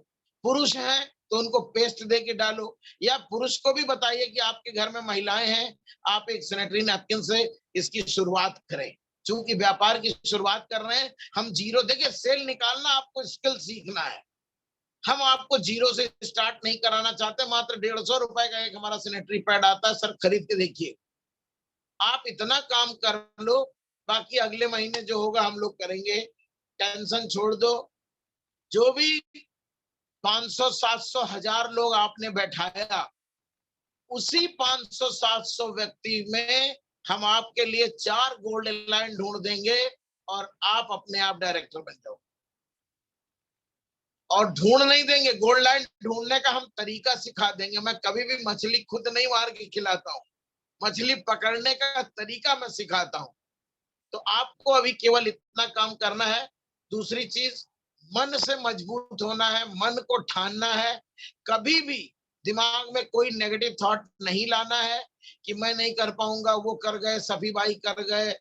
पुरुष हैं तो उनको पेस्ट देके डालो, या पुरुष को भी बताइए कि आपके घर में महिलाएं हैं, आप एक सैनिटरी नैपकिन से इसकी शुरुआत करें। चूंकि व्यापार की शुरुआत कर रहे हैं, हम जीरो, देखिए सेल निकालना आपको स्किल सीखना है, हम आपको जीरो से स्टार्ट नहीं कराना चाहते। मात्र 150 रुपए का एक हमारा सैनिटरी पैड आता है, सर खरीद के देखिए। आप इतना काम कर लो, बाकी अगले महीने जो होगा हम लोग करेंगे, टेंशन छोड़ दो। जो भी 500, 700, 1000 लोग आपने बैठाया, उसी 500, 700 व्यक्ति में हम आपके लिए 4 गोल्ड लाइन ढूंढ देंगे और आप अपने आप डायरेक्टर बन जाओ। और ढूंढ नहीं देंगे, गोल्ड लाइन ढूंढने का हम तरीका सिखा देंगे। मैं कभी भी मछली खुद नहीं मार के खिलाता हूँ, मछली पकड़ने का तरीका मैं सिखाता हूँ। तो आपको अभी केवल इतना काम करना है। दूसरी चीज, मन से मजबूत होना है, मन को ठानना है। कभी भी दिमाग में कोई नेगेटिव थॉट नहीं लाना है कि मैं नहीं कर पाऊंगा, वो कर गए, सफी भाई कर गए,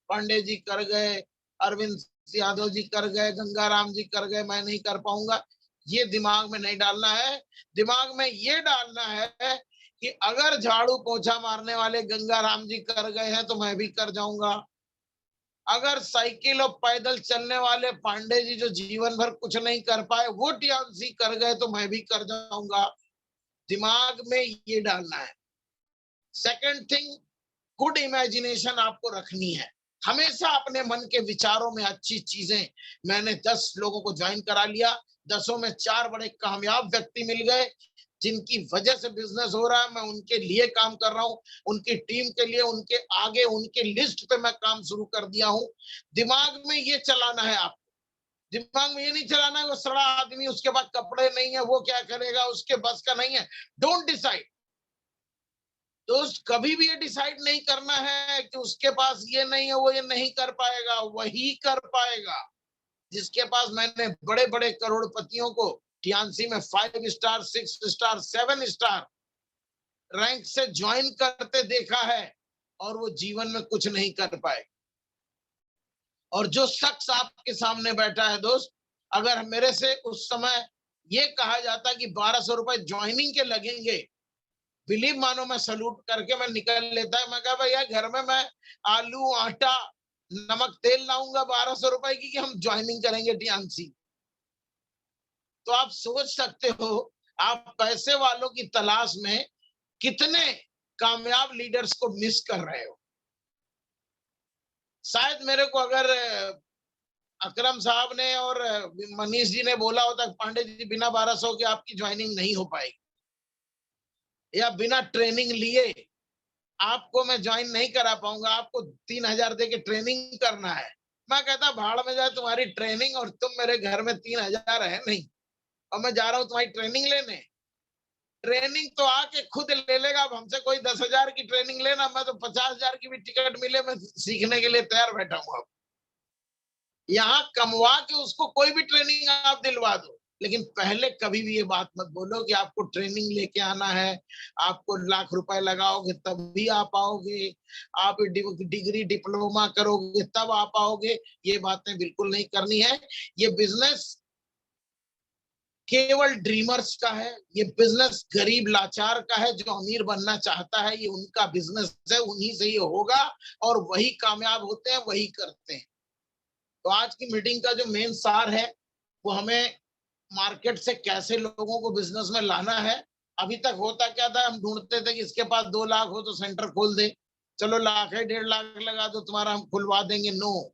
पांडे जी कर गए, अरविंद यादव जी कर गए, गंगाराम जी कर गए, मैं नहीं कर पाऊंगा। ये दिमाग में नहीं डालना है। दिमाग में ये डालना है कि अगर झाड़ू पोछा मारने वाले गंगाराम जी कर गए हैं तो मैं भी कर जाऊंगा। अगर साइकिल और पैदल चलने वाले पांडे जी जो जीवन भर कुछ नहीं कर पाए, वो टीएमसी कर गए तो मैं भी कर जाऊंगा। दिमाग में ये डालना है। सेकंड थिंग, गुड इमेजिनेशन आपको रखनी है। हमेशा अपने मन के विचारों में अच्छी चीजें। मैंने 10 लोगों को ज्वाइन करा लिया, 10 में 4 बड़े कामयाब व्यक्ति मिल गए जिनकी वजह से बिजनेस हो रहा है। मैं उनके लिए काम कर रहा हूं, उनकी टीम के लिए, उनके आगे, उनके लिस्ट पे मैं काम शुरू कर दिया हूं। दिमाग में ये चलाना है आपको। दिमाग में ये नहीं चलाना है वो सड़ा आदमी, उसके पास कपड़े नहीं है, वो क्या करेगा, उसके बस का नहीं है। डोंट डिसाइड दोस्त, कभी भी ये डिसाइड नहीं करना है कि उसके पास ये नहीं है, वो ये नहीं कर पाएगा। वही कर पाएगा जिसके पास, मैंने बड़े बड़े करोड़पतियों को टीएनसी में 5 स्टार, 6 स्टार, 7 स्टार रैंक से ज्वाइन करते देखा है, और वो जीवन में कुछ नहीं कर पाए। और जो शख्स आपके सामने बैठा है दोस्त, अगर मेरे से उस समय ये कहा जाता कि 1200 रुपए ज्वाइनिंग के लगेंगे, बिलीव मानो मैं सलूट करके मैं निकल लेता। मैं कहा भैया घर में मैं आलू, आटा, नमक, तेल लाऊंगा 1200 रुपए की कि हम ज्वाइनिंग करेंगे टीएनसी। तो आप सोच सकते हो, आप पैसे वालों की तलाश में कितने कामयाब लीडर्स को मिस कर रहे हो। शायद मेरे को अगर अकरम साहब ने और मनीष जी ने बोला होता पांडे जी बिना 1200 के आपकी ज्वाइनिंग नहीं हो पाएगी, या बिना ट्रेनिंग लिए आपको मैं ज्वाइन नहीं करा पाऊंगा, आपको 3000 दे के ट्रेनिंग करना है, मैं कहता भाड़ में जाए तुम्हारी ट्रेनिंग, और तुम मेरे घर में 3000 है नहीं, और मैं जा रहा हूं तुम्हारी ट्रेनिंग लेने। ट्रेनिंग तो आके खुद ले लेगा। अब हमसे कोई 10,000 की ट्रेनिंग लेना, मैं तो 50,000 की भी टिकट मिले मैं सीखने के लिए तैयार बैठा हूं। अब यहाँ कमवा के उसको कोई भी ट्रेनिंग आप दिलवा दो, लेकिन पहले कभी भी ये बात मत बोलो कि आपको ट्रेनिंग लेके आना है, आपको लाख रुपए लगाओगे तभी आप आओगे, आप डिग्री डिप्लोमा करोगे तब आप आओगे। ये बातें बिल्कुल नहीं करनी है। ये बिजनेस केवल ड्रीमर्स का है, ये बिजनेस गरीब लाचार का है। जो अमीर बनना चाहता है ये उनका बिजनेस है, उन्हीं से ये होगा, और वही कामयाब होते हैं, वही करते हैं। तो आज की मीटिंग का जो मेन सार है वो हमें मार्केट से कैसे लोगों को बिजनेस में लाना है, अभी तक होता क्या था, हम ढूंढते थे कि इसके पास 2 लाख हो तो सेंटर खोल दे, चलो लाख है 1.5 लाख लगा दो तुम्हारा, हम खुलवा देंगे। नो,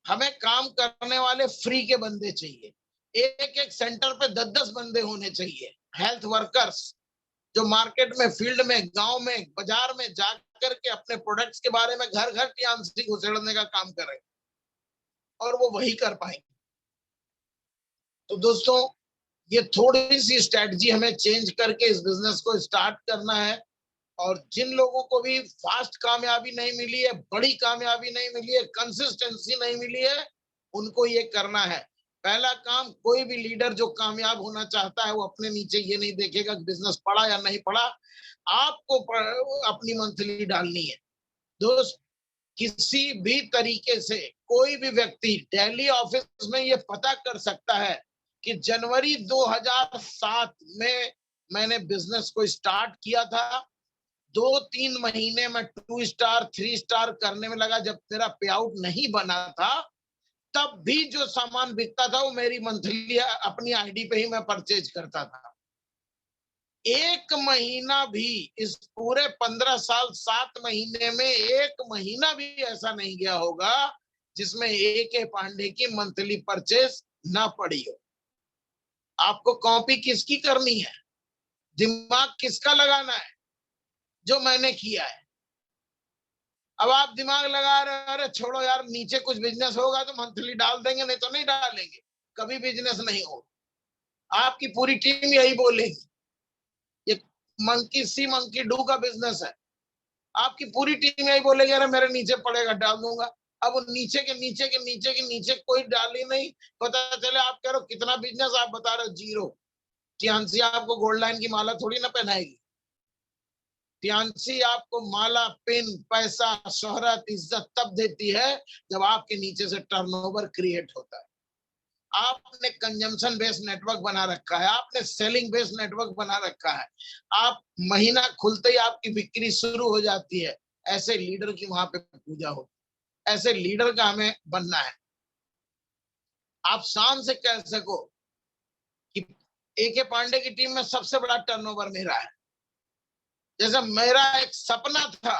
हमें काम करने वाले फ्री के बंदे चाहिए। एक एक सेंटर पे 10-10 बंदे होने चाहिए, हेल्थ वर्कर्स, जो मार्केट में, फील्ड में, गांव में, बाजार में जाकर के अपने प्रोडक्ट्स के बारे में घर घर टीएमसी घुसेड़ने का काम करें, और वो वही कर पाएंगे। तो दोस्तों, ये थोड़ी सी स्ट्रेटजी हमें चेंज करके इस बिजनेस को स्टार्ट करना है। और जिन लोगों को भी फास्ट कामयाबी नहीं मिली है, बड़ी कामयाबी नहीं मिली है, कंसिस्टेंसी नहीं मिली है, उनको ये करना है। पहला काम, कोई भी लीडर जो कामयाब होना चाहता है वो अपने नीचे ये नहीं देखेगा कि बिजनेस पड़ा या नहीं पड़ा, आपको अपनी मंथली डालनी है। दोस्त, किसी भी तरीके से कोई भी व्यक्ति दिल्ली ऑफिस में ये पता कर सकता है कि जनवरी 2007 में मैंने बिजनेस को स्टार्ट किया था, 2-3 महीने में 2 स्टार 3 स्टार करने में लगा, जब मेरा पे आउट नहीं बना था, तब भी जो सामान बिकता था वो मेरी मंथली अपनी आईडी पे ही मैं परचेज करता था। एक महीना भी, इस पूरे 15 साल 7 महीने में एक महीना भी ऐसा नहीं गया होगा जिसमें AK पांडे की मंथली परचेज ना पड़ी हो। आपको कॉपी किसकी करनी है, दिमाग किसका लगाना है, जो मैंने किया है। अब आप दिमाग लगा रहे हो, अरे छोड़ो यार, नीचे कुछ बिजनेस होगा तो मंथली डाल देंगे, नहीं तो नहीं डालेंगे, कभी बिजनेस नहीं होगा। आपकी पूरी टीम यही बोलेगी, ये मंकी सी मंकी डू का बिजनेस है। आपकी पूरी टीम यही बोलेगी, अरे मेरे नीचे पड़ेगा, डाल दूंगा। अब नीचे के नीचे के नीचे के नीचे कोई डाल ही नहीं, पता चले आप कह रहे हो कितना बिजनेस, आप बता रहे हो 0। टियांसी आपको गोल्ड लाइन की माला थोड़ी ना पहनाएगी। टियांसी आपको माला, पिन, पैसा, शोहरत, इज्जत तब देती है जब आपके नीचे से टर्नओवर क्रिएट होता है। आपने कंजम्पशन बेस्ड नेटवर्क बना रखा है, आपने सेलिंग बेस्ड नेटवर्क बना रखा है, आप महीना खुलते ही आपकी बिक्री शुरू हो जाती है। ऐसे लीडर की वहां पे पूजा होती है, ऐसे लीडर का हमें बनना है। आप शान से कह सको कि AK पांडे की टीम में सबसे बड़ा टर्नओवर मेरा है। जैसे मेरा एक सपना था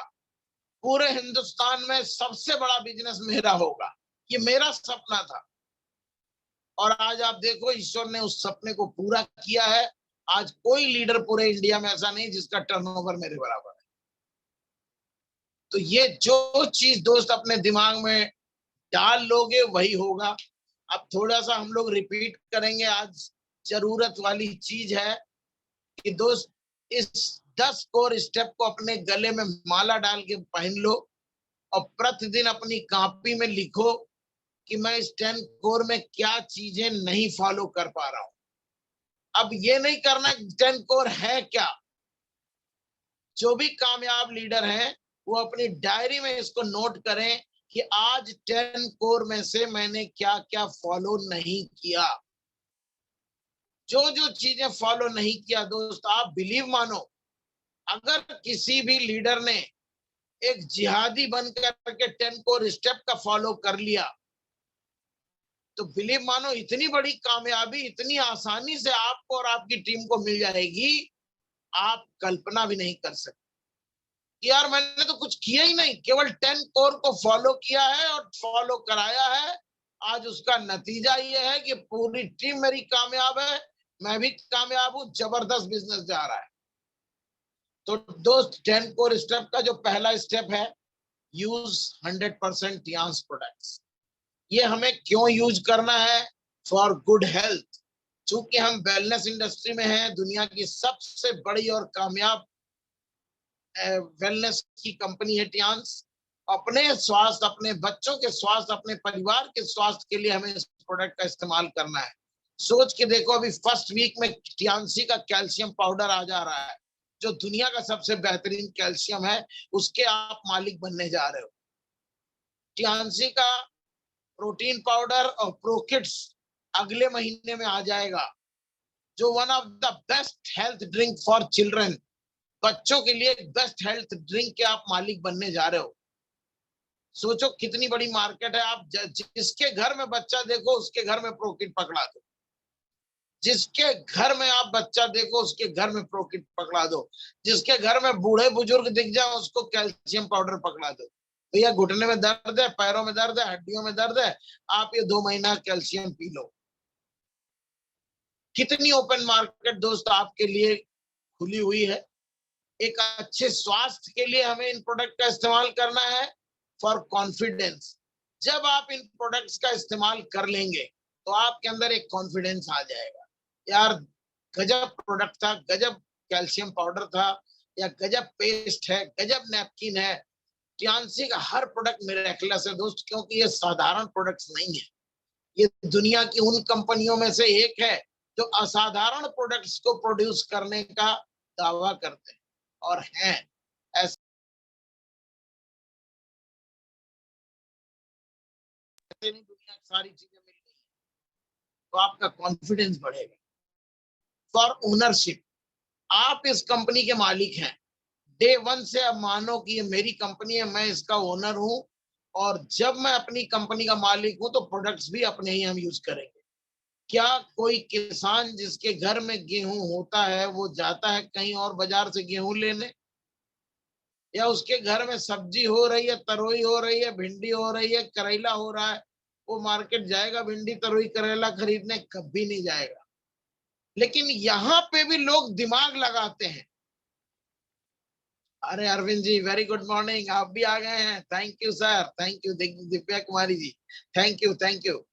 पूरे हिंदुस्तान में सबसे बड़ा बिजनेस मेरा होगा, ये मेरा सपना था, और आज आप देखो ईश्वर ने उस सपने को पूरा किया है। आज कोई लीडर पूरे इंडिया में ऐसा नहीं जिसका टर्नओवर मेरे बराबर है। तो ये जो चीज दोस्त अपने दिमाग में डाल लोगे वही होगा। अब थोड़ा सा हम लोग रिपीट करेंगे। आज जरूरत वाली चीज है कि दोस्त, इस 10 कोर स्टेप को अपने गले में माला डाल के पहन लो, और प्रतिदिन अपनी कॉपी में लिखो कि मैं इस 10 कोर में क्या चीजें नहीं फॉलो कर पा रहा हूं। अब ये नहीं करना 10 कोर है क्या। जो भी कामयाब लीडर हैं वो अपनी डायरी में इसको नोट करें कि आज 10 कोर में से मैंने क्या क्या फॉलो नहीं किया। जो जो चीजें फॉलो नहीं किया दोस्त, आप बिलीव मानो, अगर किसी भी लीडर ने एक जिहादी बन करके 10 कोर स्टेप का फॉलो कर लिया, तो बिलीव मानो इतनी बड़ी कामयाबी इतनी आसानी से आपको और आपकी टीम को मिल जाएगी, आप कल्पना भी नहीं कर सकते। यार मैंने तो कुछ किया ही नहीं, केवल 10 कोर को फॉलो किया है और फॉलो कराया है। आज उसका नतीजा ये है कि पूरी टीम मेरी कामयाब है, मैं भी कामयाब हूं, जबरदस्त बिजनेस जा रहा है। तो दोस्त, 10 कोर स्टेप का जो पहला स्टेप है, यूज 100% टियांस प्रोडक्ट्स। ये हमें क्यों यूज करना है? For good health. चूंकि हम वेलनेस इंडस्ट्री में हैं, दुनिया की सबसे बड़ी और कामयाब वेलनेस की कंपनी है टियांस। अपने स्वास्थ्य, अपने बच्चों के स्वास्थ्य, अपने परिवार के स्वास्थ्य के लिए हमें इस प्रोडक्ट का इस्तेमाल करना है। सोच के देखो, अभी फर्स्ट वीक में टियांसी का कैल्शियम पाउडर आ जा रहा है, जो दुनिया का सबसे बेहतरीन कैल्शियम है, उसके आप मालिक बनने जा रहे हो। टियांसी का प्रोटीन पाउडर और प्रोकिट्स अगले महीने में आ जाएगा, जो one of the best health drink for children, बच्चों के लिए बेस्ट हेल्थ ड्रिंक के आप मालिक बनने जा रहे हो। सोचो कितनी बड़ी मार्केट है। आप जिसके घर में बच्चा देखो उसके घर में प्रोकिट पकड़ा दो। जिसके घर में आप बच्चा देखो उसके घर में प्रोकिट पकड़ा दो, जिसके घर में बूढ़े बुजुर्ग दिख जाए उसको कैल्शियम पाउडर पकड़ा दो। भैया घुटने में दर्द है, पैरों में दर्द है, हड्डियों में दर्द है, आप ये 2 महीना कैल्शियम पी लो। कितनी ओपन मार्केट दोस्त आपके लिए खुली हुई है। एक अच्छे स्वास्थ्य के लिए हमें इन प्रोडक्ट का इस्तेमाल करना है फॉर कॉन्फिडेंस। जब आप इन प्रोडक्ट्स का इस्तेमाल कर लेंगे तो आपके अंदर एक कॉन्फिडेंस आ जाएगा, यार गजब प्रोडक्ट था, गजब कैल्शियम पाउडर था, या गजब पेस्ट है, गजब नैपकिन है। टियान्सी का हर प्रोडक्ट मिरेकलस है दोस्त, क्योंकि ये साधारण प्रोडक्ट्स नहीं है। ये दुनिया की उन कंपनियों में से एक है जो असाधारण प्रोडक्ट्स को प्रोड्यूस करने का दावा करते हैं और हैं। ऐसे नहीं दुनिया की सारी चीजें मिल रही है, तो आपका कॉन्फिडेंस बढ़ेगा। फॉर ओनरशिप, आप इस कंपनी के मालिक हैं। डे 1 से अब मानो कि ये मेरी कंपनी है, मैं इसका ओनर हूं, और जब मैं अपनी कंपनी का मालिक हूं तो प्रोडक्ट्स भी अपने ही हम यूज करेंगे। क्या कोई किसान जिसके घर में गेहूं होता है वो जाता है कहीं और बाजार से गेहूं लेने? या उसके घर में सब्जी हो रही है, तरोई हो रही है, भिंडी हो रही है, करेला हो रहा है, वो मार्केट जाएगा भिंडी तरोई करेला खरीदने? कभी नहीं जाएगा। लेकिन यहाँ पे भी लोग दिमाग लगाते हैं। अरे Arvind ji very good morning, आप भी आ गए हैं, thank you sir, thank you. Divya Kumari ji thank you, thank you.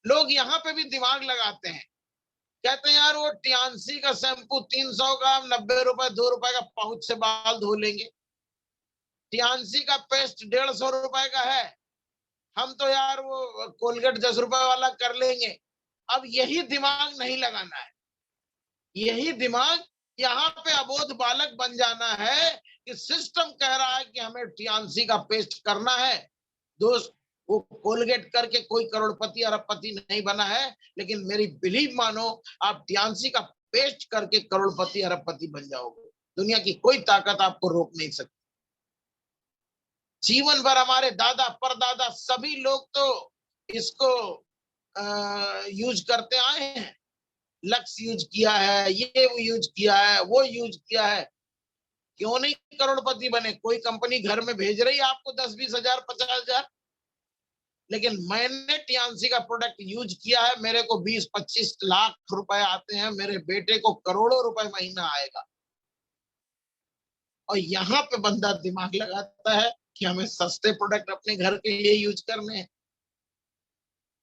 लोग यहाँ पे भी दिमाग लगाते हैं, कहते हैं यार वो टियान्सी का शैम्पू 300 का 90 रुपए 2 रुपए का पाउच से बाल धो लेंगे, टियान्सी का पेस्ट 150 रुपए का है, हम तो यार वो कोलगेट 10 रुपए वाला कर लेंगे। अब यही दिमाग नहीं लगाना है, यही दिमाग यहाँ पे अबोध बालक बन जाना है कि सिस्टम कह रहा है कि हमें टियान्सी का पेस्ट करना है। दोस्त वो कोलगेट करके कोई करोड़पति अरबपति नहीं बना है, लेकिन मेरी बिलीव मानो, आप टियान्सी का पेस्ट करके करोड़पति अरबपति बन जाओगे। दुनिया की कोई ताकत आपको रोक नहीं सकती। जीवन भर हमारे दादा परदादा सभी लोग तो इसको यूज करते आए हैं। लक्स यूज किया है, ये वो यूज किया है, वो यूज किया है। क्यों नहीं करोड़पति बने? कोई कंपनी घर में भेज रही है आपको 10-20 हजार 50 हजार, लेकिन मैंने टियान्सी का प्रोडक्ट यूज किया है, मेरे को 20-25 लाख रुपए आते हैं, मेरे बेटे को करोड़ों रुपए महीना आएगा। और यहाँ पे बंदा दिमाग लगाता है कि हमें सस्ते प्रोडक्ट अपने घर के लिए यूज करने हैं।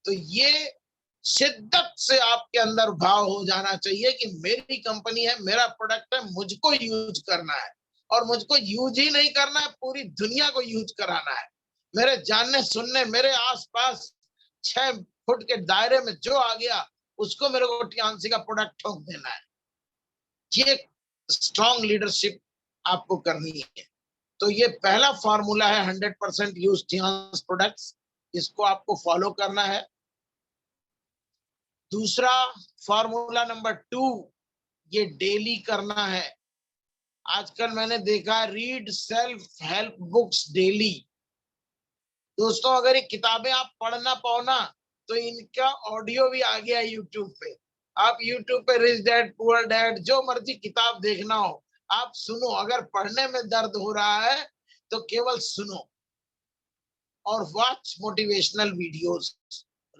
तो ये शिद्दत से आपके अंदर भाव हो जाना चाहिए कि मेरी कंपनी है, मेरा प्रोडक्ट है, मुझको यूज करना है, और मुझको यूज ही नहीं करना है, पूरी दुनिया को यूज कराना है। मेरे जानने सुनने मेरे आसपास 6 फुट के दायरे में जो आ गया उसको मेरे को टियान्सी का प्रोडक्ट ठोक देना है। ये स्ट्रॉन्ग लीडरशिप आपको करनी है। तो ये पहला फॉर्मूला है 100% यूज टियान्स प्रोडक्ट्स, इसको आपको फॉलो करना है। दूसरा फॉर्मूला नंबर 2, ये डेली करना है। आजकल मैंने देखा read self help books daily. दोस्तों अगर ये किताबें आप पढ़ ना पाओ ना, तो इनका ऑडियो भी आ गया यूट्यूब पे। आप यूट्यूब पे रिच डैड पुअर डैड जो मर्जी किताब देखना हो आप सुनो। अगर पढ़ने में दर्द हो रहा है तो केवल सुनो और वॉच मोटिवेशनल वीडियोस।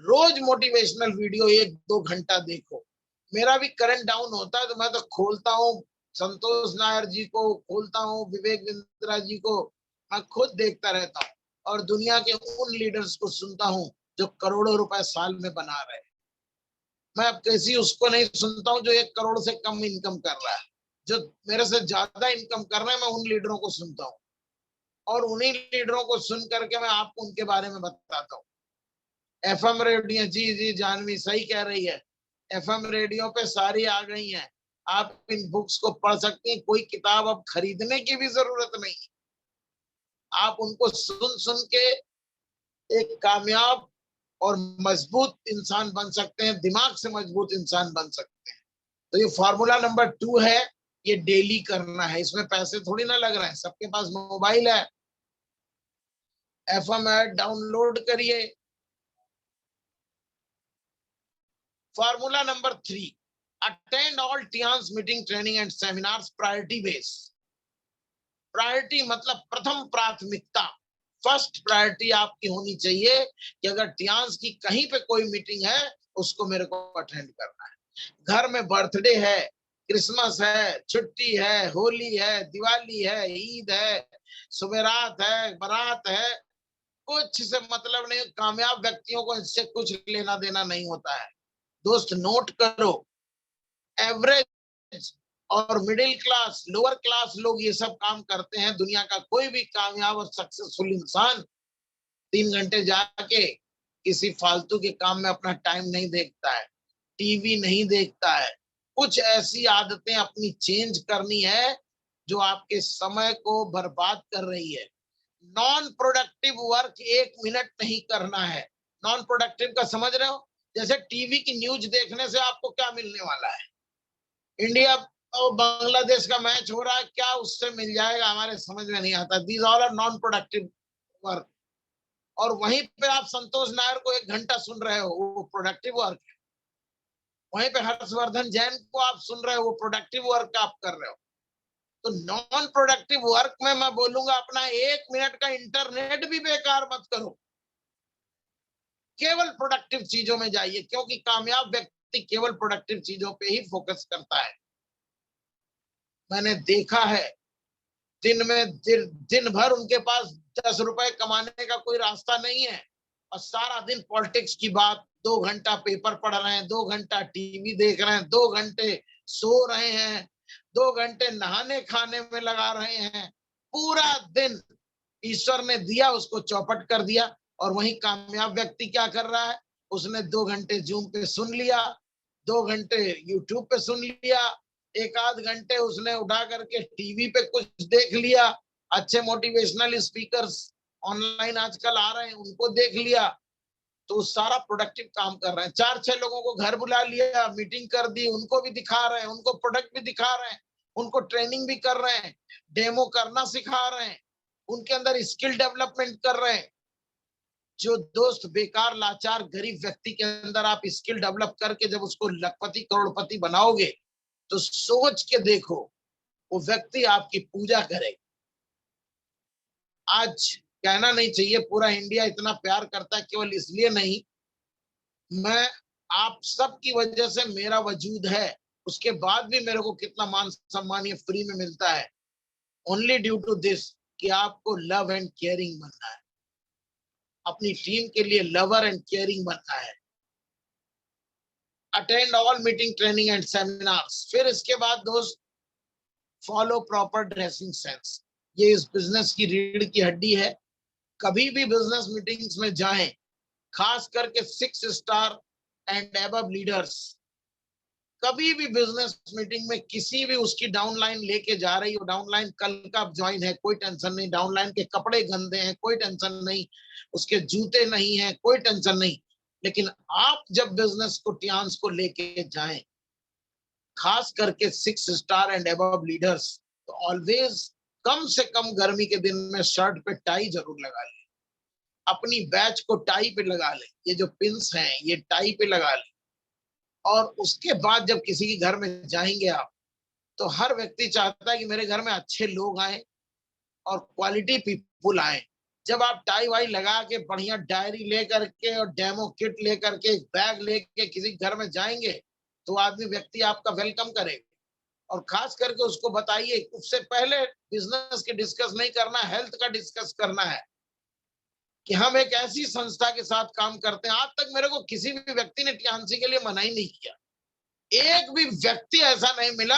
रोज मोटिवेशनल वीडियो 1-2 घंटा देखो। मेरा भी करंट डाउन होता है तो मैं तो खोलता हूँ संतोष नायर जी को, खोलता हूँ विवेक बिंद्रा जी को, मैं खुद देखता रहता हूँ और दुनिया के उन लीडर्स को सुनता हूँ जो करोड़ों रुपए साल में बना रहे हैं। मैं अब किसी उसको नहीं सुनता हूँ जो 1 करोड़ से कम इनकम कर रहा है। जो मेरे से ज्यादा इनकम कर रहे हैं मैं उन लीडरों को सुनता हूँ, और उन्हीं लीडरों को सुन करके मैं आपको उनके बारे में बताता हूँ। एफएम रेडियो, जी जानवी सही कह रही है, एफएम रेडियो पे सारी आ गई हैं। आप इन बुक्स को पढ़ सकती हैं, कोई किताब अब खरीदने की भी जरूरत नहीं। आप उनको सुन सुन के एक कामयाब और मजबूत इंसान बन सकते हैं, दिमाग से मजबूत इंसान बन सकते हैं। तो ये फॉर्मूला नंबर 2 है, ये डेली करना है। इसमें पैसे थोड़ी ना लग रहे हैं, सबके पास मोबाइल है। एफएम ऐप डाउनलोड करिए, Formula number 3, attend all TIANS meeting, training and seminars priority base. Priority मतलब प्रथम प्राथमिकता, फर्स्ट प्रायोरिटी आपकी होनी चाहिए कि अगर टियान्स की कहीं पे कोई मीटिंग है उसको मेरे को अटेंड करना है। घर में बर्थडे है, क्रिसमस है, छुट्टी है, होली है, दिवाली है, ईद है, सुबेरात है, बारात है, कुछ से मतलब नहीं। कामयाब व्यक्तियों को इससे कुछ लेना देना नहीं होता है। दोस्त नोट करो, एवरेज और मिडिल क्लास, लोअर क्लास लोग ये सब काम करते हैं। दुनिया का कोई भी कामयाब और सक्सेसफुल इंसान 3 घंटे जाके किसी फालतू के काम में अपना टाइम नहीं देखता है, टीवी नहीं देखता है। कुछ ऐसी आदतें अपनी चेंज करनी है जो आपके समय को बर्बाद कर रही है। नॉन प्रोडक्टिव वर्क 1 मिनट नहीं करना है। नॉन प्रोडक्टिव का समझ रहे हो? जैसे टीवी की न्यूज देखने से आपको क्या मिलने वाला है? इंडिया और बांग्लादेश का मैच हो रहा है, क्या उससे मिल जाएगा? हमारे समझ में नहीं आता। These all are non productive work. और वहीं पे आप संतोष नायर को 1 घंटा सुन रहे हो, वो प्रोडक्टिव वर्क है। वहीं पे हर्षवर्धन जैन को आप सुन रहे हो, वो प्रोडक्टिव वर्क आप कर रहे हो। तो नॉन प्रोडक्टिव वर्क में मैं बोलूंगा अपना 1 मिनट का इंटरनेट भी बेकार मत करो, केवल प्रोडक्टिव चीजों में जाइए, क्योंकि कामयाब व्यक्ति केवल प्रोडक्टिव चीजों पे ही फोकस करता है। मैंने देखा है दिन भर उनके पास 10 रुपए कमाने का कोई रास्ता नहीं है और सारा दिन पॉलिटिक्स की बात, 2 घंटा पेपर पढ़ रहे हैं, 2 घंटा टीवी देख रहे हैं, 2 घंटे सो रहे हैं, 2 घंटे नहाने खाने में लगा रहे हैं। पूरा दिन ईश्वर ने दिया, उसको चौपट कर दिया। और वही कामयाब व्यक्ति क्या कर रहा है? उसने 2 घंटे जूम पे सुन लिया, 2 घंटे यूट्यूब पे सुन लिया, 1 आध घंटे उसने उठा करके टीवी पे कुछ देख लिया, अच्छे मोटिवेशनल स्पीकर्स ऑनलाइन आजकल आ रहे हैं, उनको देख लिया। तो सारा प्रोडक्टिव काम कर रहे हैं। 4-6 लोगों को घर बुला लिया, मीटिंग कर दी, उनको भी दिखा रहे हैं, उनको प्रोडक्ट भी दिखा रहे हैं, उनको ट्रेनिंग भी कर रहे हैं, डेमो करना सिखा रहे हैं, उनके अंदर स्किल डेवलपमेंट कर रहे हैं। जो दोस्त बेकार लाचार गरीब व्यक्ति के अंदर आप स्किल डेवलप करके जब उसको लखपति करोड़पति बनाओगे, तो सोच के देखो वो व्यक्ति आपकी पूजा करेगा। आज कहना नहीं चाहिए पूरा इंडिया इतना प्यार करता है, केवल इसलिए नहीं, मैं आप सब की वजह से मेरा वजूद है, उसके बाद भी मेरे को कितना मान सम्मान ये फ्री में मिलता है, ओनली ड्यू टू दिस कि आपको लव एंड केयरिंग बनना है, अपनी टीम के लिए लवर एंड केयरिंग बनना है। Attend all meeting, training and seminars. फिर इसके बाद दोस्त फॉलो प्रॉपर ड्रेसिंग सेंस। ये इस बिजनेस की रीढ़ की हड्डी है। कभी भी बिजनेस मीटिंग्स में जाएं, खास करके 6 स्टार एंड अबव लीडर्स, कभी भी बिजनेस मीटिंग में किसी भी उसकी डाउनलाइन लेके जा रही हो, डाउनलाइन कल का ज्वाइन है, कोई टेंशन नहीं, डाउनलाइन के कपड़े गंदे हैं, कोई टेंशन नहीं, उसके जूते नहीं है, कोई टेंशन नहीं, लेकिन आप जब बिजनेस को टियान्स को लेके जाएं, खास करके 6 स्टार एंड अबव लीडर्स, तो ऑलवेज कम से कम गर्मी के दिन में शर्ट पे टाई जरूर लगा ले, अपनी बैच को टाई पे लगा ले, ये जो पिन्स हैं ये टाई पे लगा ले। और उसके बाद जब किसी के घर में जाएंगे आप, तो हर व्यक्ति चाहता है कि मेरे घर में अच्छे लोग आए और क्वालिटी पीपुल आए। जब आप टाई वाई लगा के बढ़िया डायरी लेकर के और डेमो किट लेकर के, बैग लेके किसी घर में जाएंगे, तो आदमी व्यक्ति आपका वेलकम करेगा। और खास करके उसको बताइए, उससे पहले बिजनेस की डिस्कस नहीं करना, हेल्थ का डिस्कस करना है कि हम एक ऐसी संस्था के साथ काम करते हैं। आज तक मेरे को किसी भी व्यक्ति ने टियान्सी के लिए मना ही नहीं किया। एक भी व्यक्ति ऐसा नहीं मिला,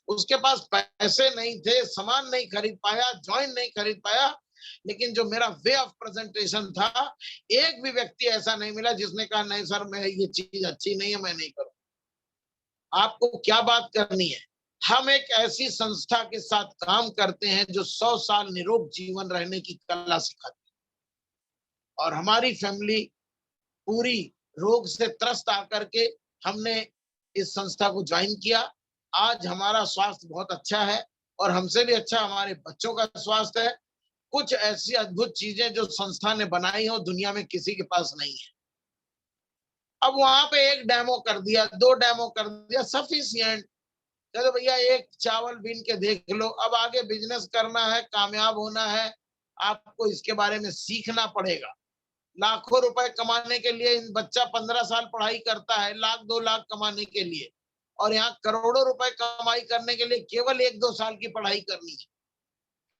उसके पास पैसे नहीं थे, सामान नहीं खरीद पाया, ज्वाइन नहीं खरीद पाया, लेकिन जो मेरा वे ऑफ प्रेजेंटेशन था, एक भी व्यक्ति ऐसा नहीं मिला जिसने कहा नहीं सर मैं ये चीज अच्छी नहीं है, मैं नहीं करूं। आपको क्या बात करनी है? हम एक ऐसी संस्था के साथ काम करते हैं जो 100 साल निरोग जीवन रहने की कला सिखाती है। और हमारी फैमिली पूरी रोग से त्रस्त आकर के हमने इस संस्था को ज्वाइन किया। आज हमारा स्वास्थ्य बहुत अच्छा है और हमसे भी अच्छा हमारे बच्चों का स्वास्थ्य है। कुछ ऐसी अद्भुत चीजें जो संस्था ने बनाई हो, दुनिया में किसी के पास नहीं है। अब वहां पे एक डेमो कर दिया, 2 डेमो कर दिया, सफिशिएंट। चलो भैया एक चावल बीन के देख लो। अब आगे बिजनेस करना है, कामयाब होना है, आपको इसके बारे में सीखना पड़ेगा। लाखों रुपए कमाने के लिए इन बच्चा 15 साल पढ़ाई करता है, 1 लाख 2 लाख कमाने के लिए, और यहाँ करोड़ों रुपए कमाई करने के लिए केवल 1-2 साल की पढ़ाई करनी है।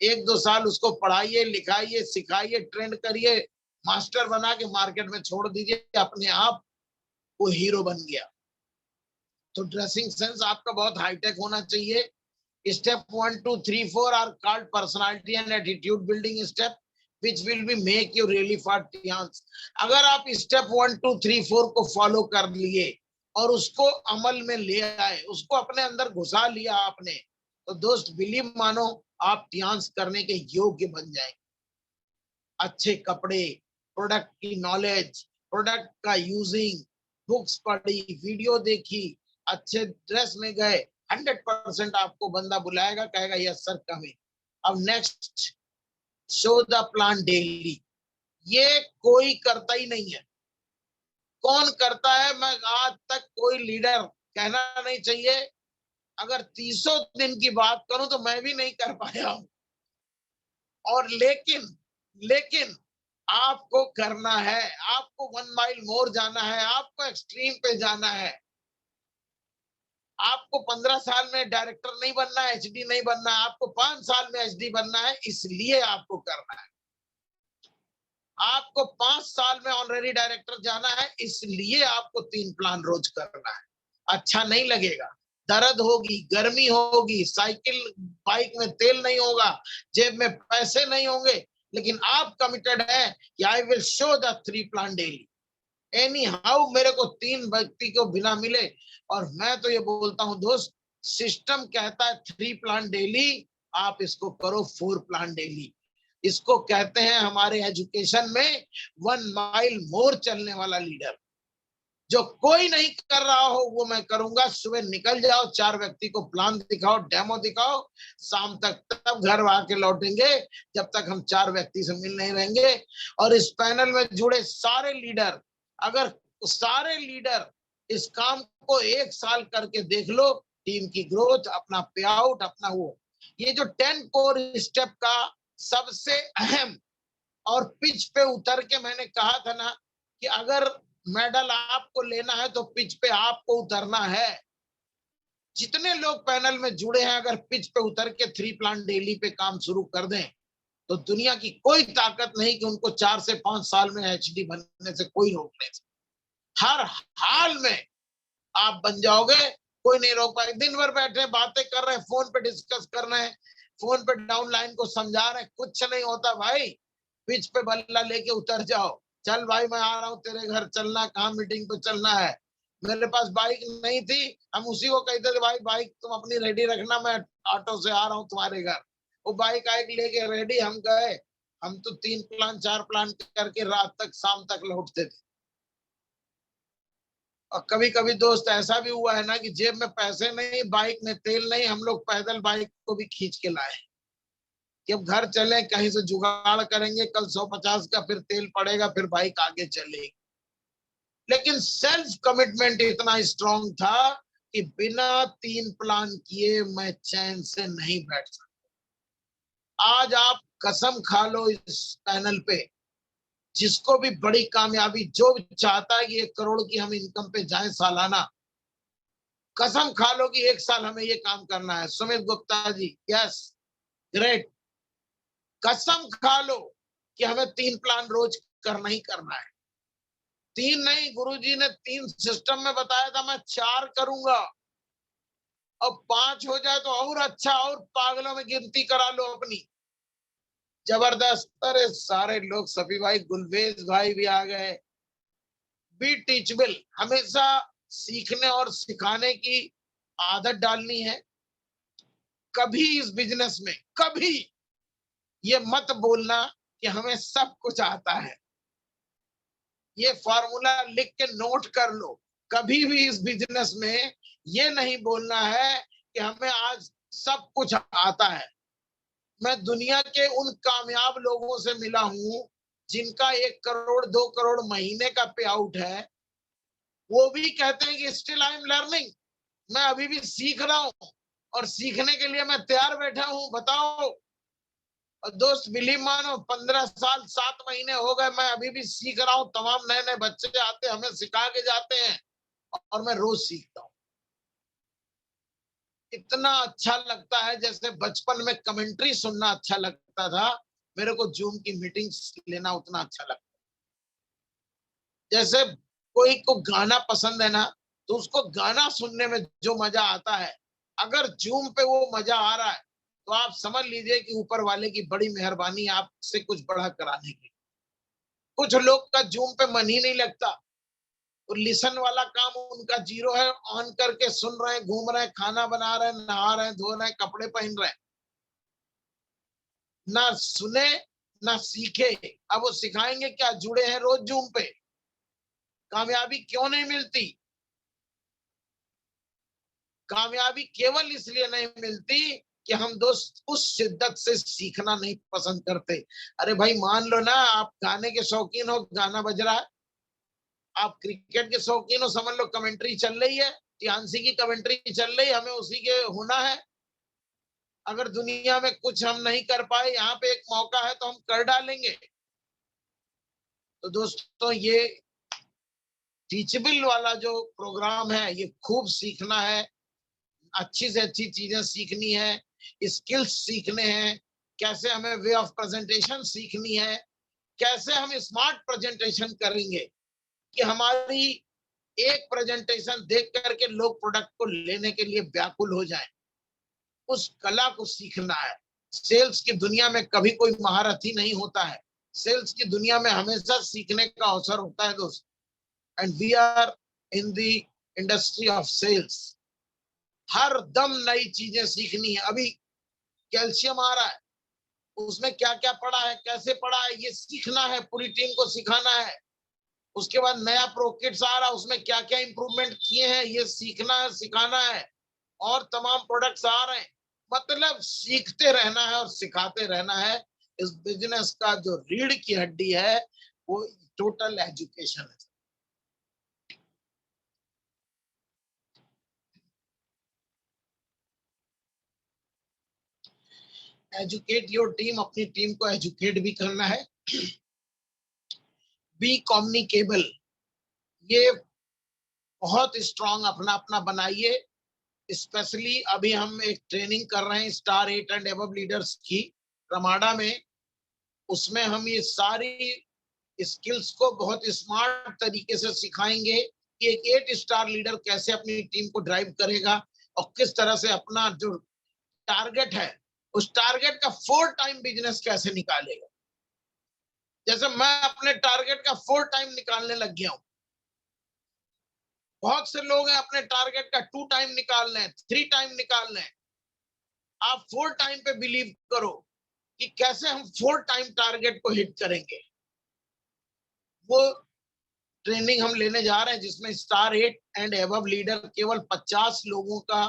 1-2 साल उसको पढ़ाइए, लिखाइए, सिखाइए, ट्रेंड करिए, मास्टर बना के मार्केट में छोड़ दीजिए, अपने आप वो हीरो बन गया। तो ड्रेसिंग सेंस आपका बहुत हाईटेक होना चाहिए। Step 1, 2, 3, 4 are called personality and attitude building step which will be make you really for टियांस। अगर आप स्टेप 1, 2, 3, 4 को फॉलो कर लिए और उसको अमल में ले आए, उसको अपने अंदर घुसा लिया आपने, तो दोस्त बिलीव मानो आप टियांस करने के योग्य बन जाएंगे। अच्छे कपड़े, प्रोडक्ट की नॉलेज, प्रोडक्ट का यूजिंग, बुक्स पढ़ी, वीडियो देखी, अच्छे ड्रेस में गए, 100% आपको बंदा बुलाएगा, कहेगा यस सर कमिंग। अब next, show the plan daily. ये कोई करता ही नहीं है। कौन करता है? मैं आज तक कोई लीडर, कहना नहीं चाहिए, अगर 300 दिन की बात करूं तो मैं भी नहीं कर पाया हूं। और लेकिन आपको करना है, आपको 1 माइल मोर जाना है, आपको एक्सट्रीम पे जाना है। आपको 15 साल में डायरेक्टर नहीं बनना है, एचडी नहीं बनना है, आपको 5 साल में एचडी बनना है, इसलिए आपको करना है। आपको 5 साल में ऑनरेरी डायरेक्टर जाना है, इसलिए आपको 3 प्लान रोज करना है। अच्छा नहीं लगेगा, दर्द होगी, गर्मी होगी, साइकिल बाइक में तेल नहीं होगा, जेब में पैसे नहीं होंगे, लेकिन आप कमिटेड है कि I will show the 3 plan daily. Any how मेरे को 3 व्यक्ति को बिना मिले। और मैं तो ये बोलता हूं दोस्त, सिस्टम कहता है 3 प्लान डेली, आप इसको करो 4 प्लान डेली। इसको कहते हैं हमारे एजुकेशन में 1 माइल मोर चलने वाला लीडर। जो कोई नहीं कर रहा हो वो मैं करूंगा। सुबह निकल जाओ, 4 व्यक्ति को प्लान दिखाओ, डेमो दिखाओ, शाम तक तब घर आके लौटेंगे जब तक हम 4 व्यक्ति से मिल नहीं रहेंगे। और इस पैनल में जुड़े सारे लीडर, अगर सारे लीडर इस काम को 1 साल करके देख लो, टीम की ग्रोथ, अपना पे आउट, अपना वो, ये जो 10 कोर स्टेप का सबसे अहम, और पिच पे उतर के मैंने कहा था ना कि अगर मेडल आपको लेना है तो पिच पे आपको उतरना है। जितने लोग पैनल में जुड़े हैं, अगर पिच पे उतर के 3 प्लान डेली पे काम शुरू कर दें, तो दुनिया की कोई ताकत नहीं कि उनको 4 से 5 साल में एचडी बनने से कोई रोक नहीं सकता। हर हाल में आप बन जाओगे, कोई नहीं रोक पाएगा। दिन भर बैठे बातें कर रहे हैं, फोन पे डिस्कस कर रहे हैं, फोन पे डाउनलाइन को समझा रहे हैं, कुछ नहीं होता भाई। पिच पे बल्ला लेके उतर जाओ, चल भाई मैं आ रहा हूँ तेरे घर, चलना कहाँ, मीटिंग पे चलना है। मेरे पास बाइक नहीं थी, हम उसी को कहते थे भाई बाइक तुम अपनी रेडी रखना, मैं ऑटो से आ रहा हूँ तुम्हारे घर। वो बाइक आइक लेके रेडी, हम गए। हम तो 3 प्लान 4 प्लान करके रात तक, शाम तक लौटते थे। और कभी कभी दोस्त ऐसा भी हुआ है ना कि जेब में पैसे नहीं, बाइक में तेल नहीं, हम लोग पैदल बाइक को भी खींच के लाए कि अब घर चले, कहीं से जुगाड़ करेंगे, कल 150 का फिर तेल पड़ेगा, फिर बाइक आगे चलेगी। लेकिन सेल्फ कमिटमेंट इतना स्ट्रांग था कि बिना 3 प्लान किए मैं चैन से नहीं बैठ सकता। आज आप कसम खा लो इस पैनल पे, जिसको भी बड़ी कामयाबी, जो भी चाहता है कि 1 करोड़ की हम इनकम पे जाएं सालाना, कसम खा लो कि 1 साल हमें ये काम करना है। Sumit Gupta ji, yes, great. कसम खा लो कि हमें 3 प्लान रोज करना ही करना है। 3 नहीं, गुरुजी ने 3 सिस्टम में बताया था, मैं 4 करूंगा। अब 5 हो जाए तो और अच्छा, और पागलों में गिनती करा लो अपनी। जबरदस्त। अरे सारे लोग, सफी भाई, गुलवेज भाई भी आ गए। बी टीचबल, हमेशा सीखने और सिखाने की आदत डालनी है। कभी इस बिजनेस में कभी ये मत बोलना कि हमें सब कुछ आता है। ये फॉर्मूला लिख के नोट कर लो। कभी भी इस बिजनेस में ये नहीं बोलना है कि हमें आज सब कुछ आता है। मैं दुनिया के उन कामयाब लोगों से मिला हूं जिनका 1 करोड़ 2 करोड़ महीने का पे आउट है, वो भी कहते हैं कि स्टिल आई एम लर्निंग, मैं अभी भी सीख रहा हूं और सीखने के लिए मैं तैयार बैठा हूं। बताओ। और दोस्त बिलीव मानो 15 साल 7 महीने हो गए, मैं अभी भी सीख रहा हूँ। तमाम नए नए बच्चे आते हैं, हमें सिखा के जाते हैं और मैं रोज सीखता हूँ। इतना अच्छा लगता है, जैसे बचपन में कमेंट्री सुनना अच्छा लगता था, मेरे को जूम की मीटिंग्स लेना उतना अच्छा लगता है। जैसे कोई को गाना पसंद है ना, तो उसको गाना सुनने में जो मजा आता है, अगर जूम पे वो मजा आ रहा है, तो आप समझ लीजिए कि ऊपर वाले की बड़ी मेहरबानी आपसे कुछ बड़ा कराने की। कुछ लोग का जूम पे मन ही नहीं लगता, तो लिसन वाला काम उनका जीरो है, ऑन करके सुन रहे हैं, घूम रहे हैं, खाना बना रहे हैं, नहा रहे हैं, धो रहे हैं, कपड़े पहन रहे हैं, ना सुने ना सीखे। अब वो सिखाएंगे क्या? जुड़े हैं रोज जूम पे। कामयाबी क्यों नहीं मिलती? कामयाबी केवल इसलिए नहीं मिलती कि हम दोस्त उस शिद्दत से सीखना नहीं पसंद करते। अरे भाई मान लो ना, आप गाने के शौकीन हो, गाना बज रहा है, आप क्रिकेट के शौकीन हो, समझ लो कमेंट्री चल रही है, टियान्सी की कमेंट्री चल रही है, हमें उसी के होना है। अगर दुनिया में कुछ हम नहीं कर पाए, यहाँ पे एक मौका है तो हम कर डालेंगे। तो दोस्तों, ये टीचेबल वाला जो प्रोग्राम है, ये खूब सीखना है, अच्छी से अच्छी चीजें सीखनी है, स्किल्स सीखने हैं, कैसे हमें वे ऑफ प्रेजेंटेशन सीखनी है, कैसे हम स्मार्ट प्रेजेंटेशन करेंगे कि हमारी एक प्रेजेंटेशन देख करके लोग प्रोडक्ट को लेने के लिए व्याकुल हो जाएं। उस कला को सीखना है। सेल्स की दुनिया में कभी कोई महारथी नहीं होता है, सेल्स की दुनिया में हमेशा सीखने का अवसर होता है दोस्त। And we are in the industry of sales. हर दम नई चीजें सीखनी है। अभी कैल्शियम आ रहा है, उसमें क्या क्या पड़ा है, कैसे पड़ा है, ये सीखना है, पूरी टीम को सिखाना है। उसके बाद नया प्रोकिट्स आ रहा है, उसमें क्या क्या इंप्रूवमेंट किए हैं, ये सीखना है, सिखाना है। और तमाम प्रोडक्ट्स आ रहे हैं, मतलब सीखते रहना है और सिखाते रहना है। इस बिजनेस का जो रीढ़ की हड्डी है, वो टोटल एजुकेशन है। एजुकेट योर टीम, अपनी टीम को एजुकेट भी करना है। बी कम्युनिकेबल, ये बहुत स्ट्रांग अपना अपना बनाइए। स्पेशली अभी हम एक ट्रेनिंग कर रहे हैं स्टार 8 एंड एबव लीडर्स की, रमाडा में। उसमें हम ये सारी स्किल्स को बहुत स्मार्ट तरीके से सिखाएंगे कि एक 8 स्टार लीडर कैसे अपनी टीम को ड्राइव करेगा और किस तरह से अपना जो टारगेट है, उस टारगेट का 4 टाइम बिजनेस कैसे निकालेगा। जैसे मैं अपने टारगेट का 4 टाइम निकालने लग गया हूं। बहुत से लोग हैं अपने टारगेट का 2 टाइम निकाल रहे हैं, 3 टाइम निकाल रहे हैं। आप 4 टाइम पे बिलीव करो कि कैसे हम 4 टाइम टारगेट को हिट करेंगे। वो ट्रेनिंग हम लेने जा रहे हैं, जिसमें स्टार 8 एंड एबव लीडर केवल 50 लोगों का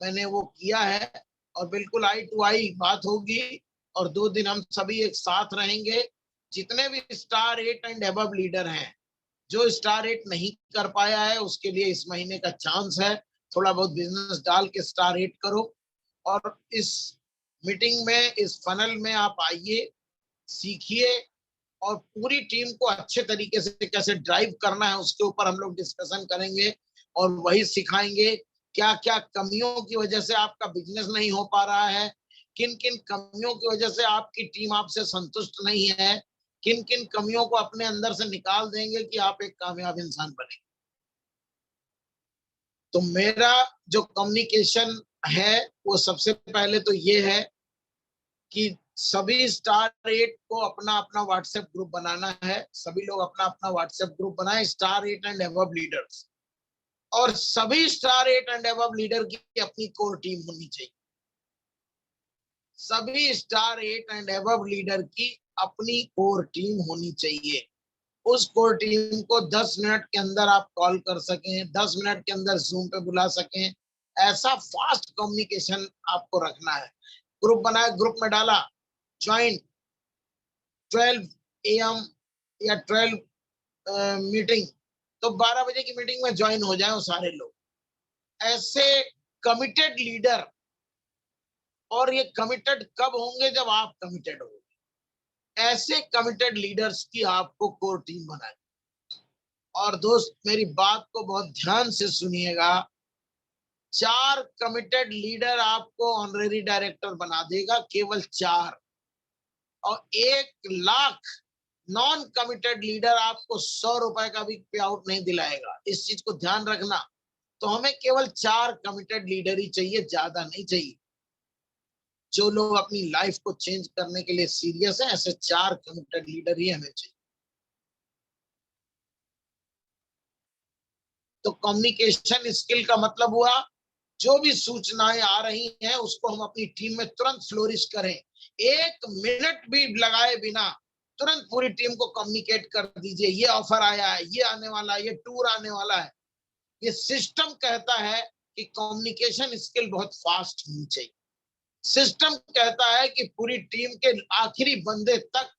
मैंने वो किया है। और बिल्कुल आई टू आई बात होगी और 2 दिन हम सभी एक साथ रहेंगे। जितने भी स्टार 8 एंड एबव लीडर हैं, जो स्टार 8 नहीं कर पाया है, उसके लिए इस महीने का चांस है। थोड़ा बहुत बिजनेस डाल के स्टार 8 करो और इस मीटिंग में, इस फनल में आप आइए, सीखिए और पूरी टीम को अच्छे तरीके से कैसे ड्राइव करना है, उसके ऊपर हम लोग डिस्कशन करेंगे और वही सिखाएंगे। क्या क्या कमियों की वजह से आपका बिजनेस नहीं हो पा रहा है, किन किन कमियों की वजह से आपकी टीम आपसे संतुष्ट नहीं है, किन किन कमियों को अपने अंदर से निकाल देंगे कि आप एक कामयाब इंसान बने। तो मेरा जो कम्युनिकेशन है, वो सबसे पहले तो ये है कि सभी स्टार 8 को अपना अपना व्हाट्सएप ग्रुप बनाना है। सभी लोग अपना अपना व्हाट्सएप ग्रुप बनाएं, स्टार 8 एंड एबव लीडर्स। और सभी स्टार 8 एंड एबव लीडर की अपनी कोर टीम होनी चाहिए। सभी स्टार 8 एंड एबव लीडर की अपनी कोर टीम होनी चाहिए। उस कोर टीम को 10 मिनट के अंदर आप कॉल कर सकें, 10 मिनट के अंदर जूम पे बुला सकें, ऐसा फास्ट कम्युनिकेशन आपको रखना है। ग्रुप बनाया, ग्रुप में डाला, ज्वाइन 12 AM या 12 मीटिंग, तो 12 बजे की मीटिंग में ज्वाइन हो जाए सारे लोग। ऐसे कमिटेड लीडर, और ये कमिटेड कब होंगे? जब आप कमिटेड होंगे। ऐसे कमिटेड लीडर्स की आपको कोर टीम बनाए। और दोस्त मेरी बात को बहुत ध्यान से सुनिएगा, 4 कमिटेड लीडर आपको ऑनरेरी डायरेक्टर बना देगा, केवल 4। और 1,00,000 नॉन कमिटेड लीडर आपको 100 रुपए का भी पे आउट नहीं दिलाएगा। इस चीज को ध्यान रखना। तो हमें केवल 4 कमिटेड लीडर ही चाहिए, ज्यादा नहीं चाहिए। जो लोग अपनी लाइफ को चेंज करने के लिए सीरियस है, ऐसे 4 कमिटेड लीडर ही हमें चाहिए। तो कम्युनिकेशन स्किल का मतलब हुआ, जो भी सूचनाएं आ रही हैं उसको हम अपनी टीम में तुरंत फ्लोरिश करें। 1 मिनट भी लगाए बिना तुरंत पूरी टीम को कम्युनिकेट कर दीजिए, ये ऑफर आया है, ये आने वाला है, ये टूर आने वाला है। ये सिस्टम कहता है कि कम्युनिकेशन स्किल बहुत फास्ट होनी चाहिए। सिस्टम कहता है कि पूरी टीम के आखिरी बंदे तक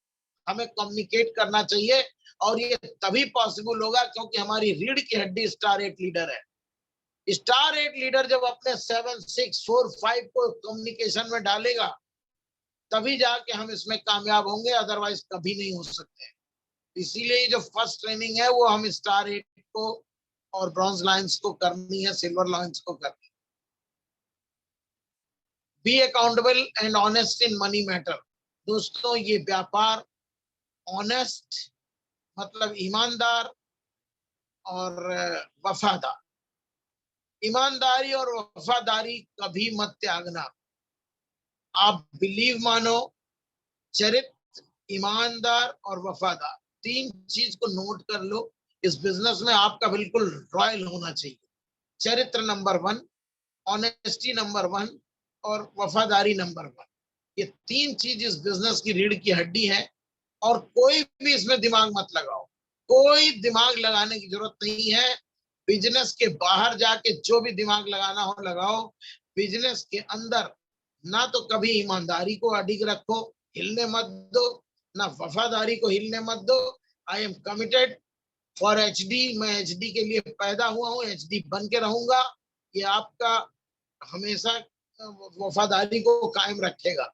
हमें कम्युनिकेट करना चाहिए। और ये तभी पॉसिबल होगा क्योंकि हमारी रीढ़ की हड्डी स्टार 8 लीडर है। स्टार 8 लीडर जब अपने 7, 6, 4, 5 को कम्युनिकेशन में डालेगा, तभी जाके हम इसमें कामयाब होंगे, अदरवाइज कभी नहीं हो सकते। इसीलिए जो फर्स्ट ट्रेनिंग है वो हम स्टार 8 को और ब्रॉन्ज लायंस को करनी है, सिल्वर लायंस को करनी है। Be accountable and honest in money matter. दोस्तों ये व्यापार, ऑनेस्ट मतलब ईमानदार और वफादार। ईमानदारी और वफादारी कभी मत त्यागना। आप बिलीव मानो, चरित्र, ईमानदार और वफादार, 3 चीज को नोट कर लो। इस बिजनेस में आपका बिल्कुल रॉयल होना चाहिए। चरित्र नंबर 1, ऑनेस्टी नंबर 1 और वफादारी नंबर 1। ये 3 चीज इस बिजनेस की रीढ़ की हड्डी है। और कोई भी इसमें दिमाग मत लगाओ, कोई दिमाग लगाने की जरूरत नहीं है। बिजनेस के बाहर जाके जो भी दिमाग लगाना हो लगाओ। बिजनेस के अंदर ना तो कभी ईमानदारी को अडिग रखो, हिलने मत दो, ना वफादारी को हिलने मत दो। I am committed for HD. मैं एचडी के लिए पैदा हुआ हूँ, एचडी बन के रहूंगा। ये आपका हमेशा वफादारी को कायम रखेगा।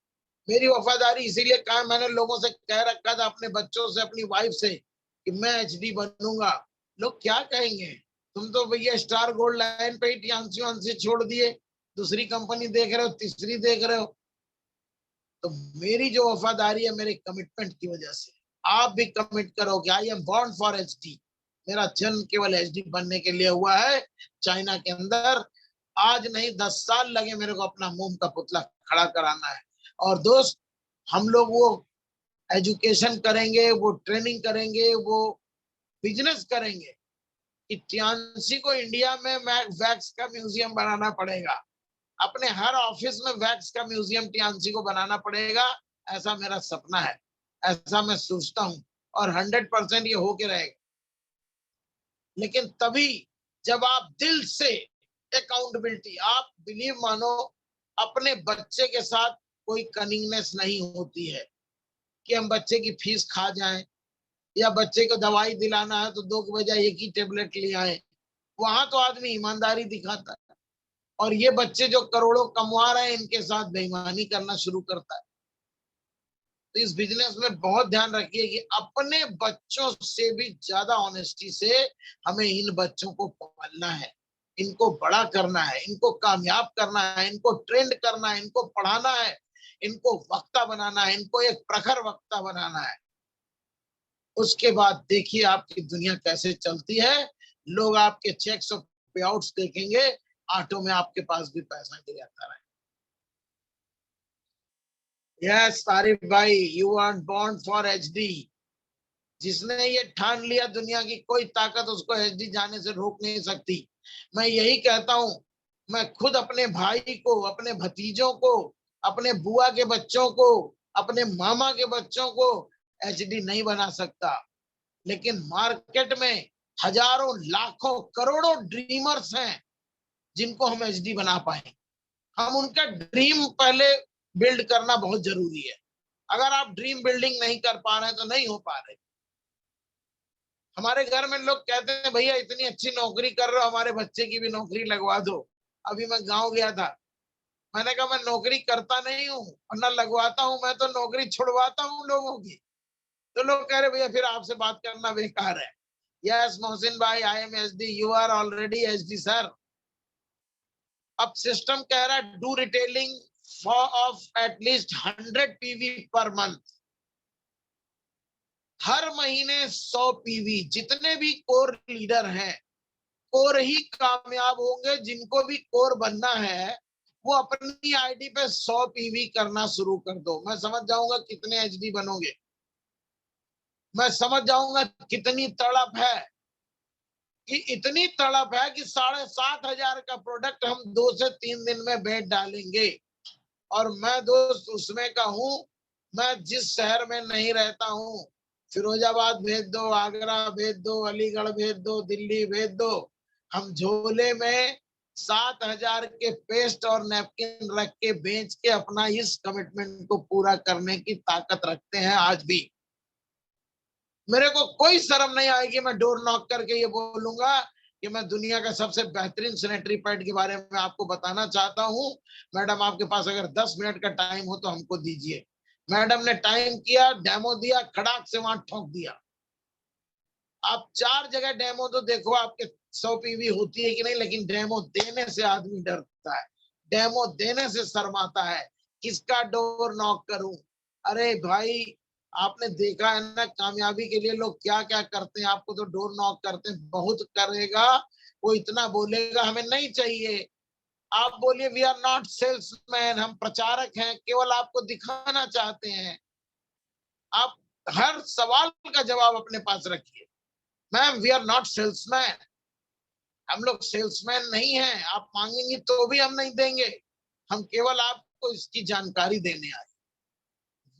मेरी वफादारी इसीलिए कायम, मैंने लोगों से कह रखा था, अपने बच्चों से, अपनी वाइफ से, कि मैं एचडी बनूंगा। लोग क्या कहेंगे, तुम तो भैया स्टार गोल्ड लाइन पे ही टियांसी छोड़ दिए, दूसरी कंपनी देख रहे हो, तीसरी देख रहे हो। तो मेरी जो वफादारी है मेरे कमिटमेंट की वजह से। आप भी कमिट करो कि I am born for HD. मेरा जन्म केवल एचडी बनने के लिए हुआ है। चाइना के अंदर आज नहीं 10 साल लगे मेरे को अपना मोम का पुतला खड़ा कराना है। और दोस्त हम लोग वो एजुकेशन करेंगे, वो ट्रेनिंग करेंगे, वो बिजनेस करेंगे कि टियांसी को इंडिया में वैक्स का म्यूजियम बनाना पड़ेगा। अपने हर ऑफिस में वैक्स का म्यूजियम टियांसी को बनाना पड़ेगा। ऐसा मेरा सपना है, ऐसा मैं सोचता हूँ, और 100% ये होके रहेगा। लेकिन तभी जब आप दिल से अकाउंटेबिलिटी, आप बिलीव मानो, अपने बच्चे के साथ कोई कनिंगनेस नहीं होती है कि हम बच्चे की फीस खा जाएं, या बच्चे को दवाई दिलाना है तो 2 के बजाय 1 ही टेबलेट ले आए। वहां तो आदमी ईमानदारी दिखाता है, और ये बच्चे जो करोड़ों कमा रहे हैं इनके साथ बेईमानी करना शुरू करता है। तो इस बिजनेस में बहुत ध्यान रखिए कि अपने बच्चों से भी ज्यादा ऑनेस्टी से हमें इन बच्चों को पालना है, इनको बड़ा करना है, इनको कामयाब करना है, इनको ट्रेंड करना है, इनको पढ़ाना है, इनको वक्ता बनाना है, इनको एक प्रखर वक्ता बनाना है। उसके बाद देखिए आपकी दुनिया कैसे चलती है। लोग आपके चेक्स और पे आउट्स देखेंगे, ऑटो में आपके पास भी पैसा गिर जाता है। यस तारिफ भाई, you are born for HD. जिसने ये ठान लिया, दुनिया की कोई ताकत उसको एचडी जाने से रोक नहीं सकती। मैं यही कहता हूं, मैं खुद अपने भाई को, अपने भतीजों को, अपने बुआ के बच्चों को, अपने मामा के बच्चों को एचडी नहीं बना सकता। लेकिन मार्केट में हजारों, लाखों, करोड़ों ड्रीमर्स हैं जिनको हम एचडी बना पाए। हम उनका ड्रीम पहले बिल्ड करना बहुत जरूरी है। अगर आप ड्रीम बिल्डिंग नहीं कर पा रहे हैं तो नहीं हो पा रहे। हमारे घर में लोग कहते हैं भैया इतनी अच्छी नौकरी कर रहे हो, हमारे बच्चे की भी नौकरी लगवा दो। अभी मैं गांव गया था, मैंने कहा मैं नौकरी करता नहीं हूँ और ना लगवाता हूँ, मैं तो नौकरी छुड़वाता हूँ लोगों की। तो लोग कह रहे भैया फिर आपसे बात करना बेकार है। यस मोहसिन भाई, I am SD, you are already SD sir. अब सिस्टम कह रहा है do retailing for of at least 100 PV per month. हर महीने 100 पीवी। जितने भी कोर लीडर हैं, कोर ही कामयाब होंगे। जिनको भी कोर बनना है वो अपनी आईडी पे 100 पीवी करना शुरू कर दो। मैं समझ जाऊंगा कितने एचडी बनोगे, मैं समझ जाऊंगा कितनी तड़प है। कि इतनी तड़प है कि 7,500 का प्रोडक्ट हम 2 से 3 दिन में बेच डालेंगे। और मैं दोस्त उसमें का हूं। मैं जिस शहर में नहीं रहता हूं, फिरोजाबाद भेज दो, आगरा भेज दो, अलीगढ़ भेज दो, दिल्ली भेज दो, हम झोले में 7,000 के पेस्ट और नैपकिन रख के बेच के अपना इस कमिटमेंट को पूरा करने की ताकत रखते हैं आज भी। मेरे को कोई शर्म नहीं आएगी, मैं डोर नॉक करके ये बोलूंगा कि मैं दुनिया का सबसे बेहतरीन सैनिटरी पैड के बारे में आपको बताना चाहता हूं। मैडम आपके पास अगर 10 मिनट का टाइम हो तो हमको दीजिए। मैडम ने टाइम किया, डेमो दिया, खड़ाक से वहां ठोक दिया। आप 4 जगह डेमो तो देखो आपके 100 पीवी होती है कि नहीं, लेकिन डेमो देने से आदमी डरता है, डेमो देने से शर्माता है। किसका डोर नॉक करूं? अरे भाई, आपने देखा है ना कामयाबी के लिए लोग क्या क्या करते हैं। आपको तो डोर नॉक करते हैं, बहुत करेगा वो इतना बोलेगा हमें नहीं चाहिए। आप बोलिए वी आर नॉट सेल्समैन, हम प्रचारक हैं, केवल आपको दिखाना चाहते हैं। आप हर सवाल का जवाब अपने पास रखिए। Ma'am we are not salesman, हम लोग सेल्समैन नहीं हैं। आप मांगेंगे तो भी हम नहीं देंगे, हम केवल आपको इसकी जानकारी देने आए।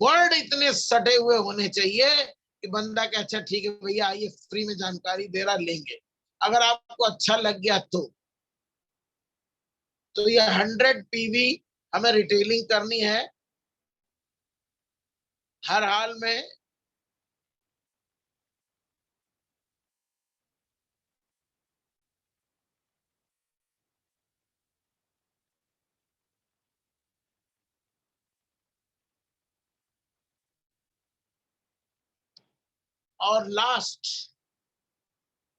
वर्ड इतने सटे हुए होने चाहिए कि बंदा के अच्छा ठीक है भैया आइए फ्री में जानकारी दे रहा, लेंगे। अगर आपको अच्छा लग गया तो ये 100 पीवी हमें रिटेलिंग करनी है हर हाल में। और last,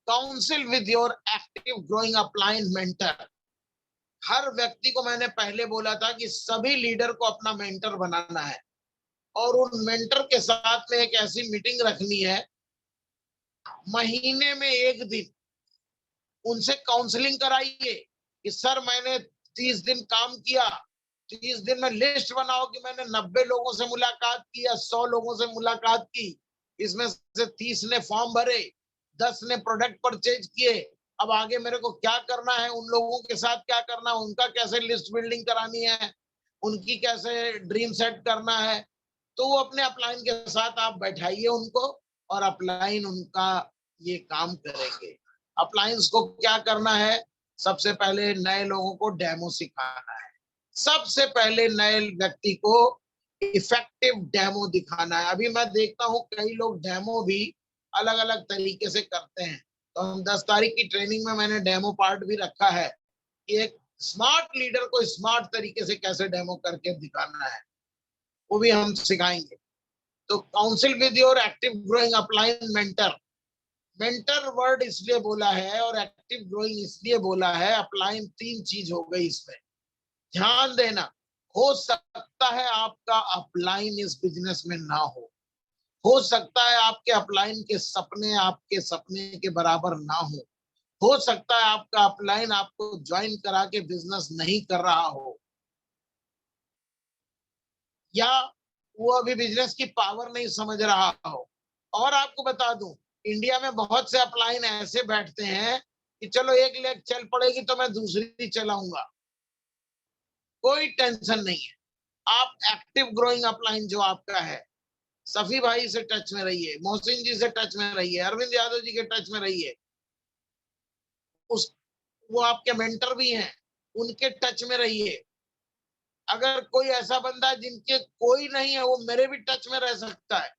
council with your active growing upline mentor. हर व्यक्ति को मैंने पहले बोला था कि सभी लीडर को अपना मेंटर बनाना है और उन मेंटर के साथ में एक ऐसी मीटिंग रखनी है, महीने में 1 दिन उनसे काउंसलिंग कराइए कि सर मैंने 30 दिन काम किया, 30 दिन में लिस्ट बनाओ कि मैंने 90 लोगों से मुलाकात की या 100 लोगों से मुलाकात की, इसमें से 30 ने फॉर्म भरे, 10 ने प्रोडक्ट परचेज किए। अब आगे मेरे को क्या करना है, उन लोगों के साथ क्या करना है, उनका कैसे लिस्ट बिल्डिंग करानी है, उनकी कैसे ड्रीम सेट करना है। तो वो अपने अपलाइन के साथ आप बैठाइए उनको और अपलाइन उनका ये काम करेंगे। अपलाइंस को क्या करना है, सबसे पहले नए लोगों को डेमो सिखाना है। सबसे पहले नए व्यक्ति को इफेक्टिव डेमो दिखाना है। अभी मैं देखता हूँ कई लोग डेमो भी अलग अलग तरीके से करते हैं। तो हम 10 तारीख की ट्रेनिंग में मैंने डेमो पार्ट भी रखा है कि एक स्मार्ट लीडर को स्मार्ट तरीके से कैसे डेमो करके दिखाना है, वो भी हम सिखाएंगे। तो council with your active growing upline mentor. Mentor word इसलिए बोला है और एक्टिव ग्रोइंग इसलिए बोला है, अपलाइन 3 चीज हो गई इसमें, ध्यान देना। हो सकता है आपका अपलाइन इस बिजनेस में ना हो सकता है आपके अपलाइन के सपने आपके सपने के बराबर ना हो सकता है आपका अपलाइन आपको ज्वाइन करा के बिजनेस नहीं कर रहा हो, या वो अभी बिजनेस की पावर नहीं समझ रहा हो। और आपको बता दूं, इंडिया में बहुत से अपलाइन ऐसे बैठते हैं कि चलो 1 लेग चल पड़ेगी तो मैं दूसरी चलाऊंगा, कोई टेंशन नहीं है। आप एक्टिव ग्रोइंग अपलाइन जो आपका है, सफी भाई से टच में रहिए, मोहसिन जी से टच में रहिए, अरविंद यादव जी के टच में रहिए। वो आपके मेंटर भी हैं, उनके टच में रहिए। अगर कोई ऐसा बंदा जिनके कोई नहीं है, वो मेरे भी टच में रह सकता है,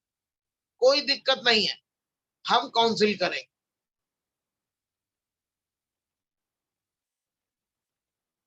कोई दिक्कत नहीं है, हम काउंसिल करेंगे।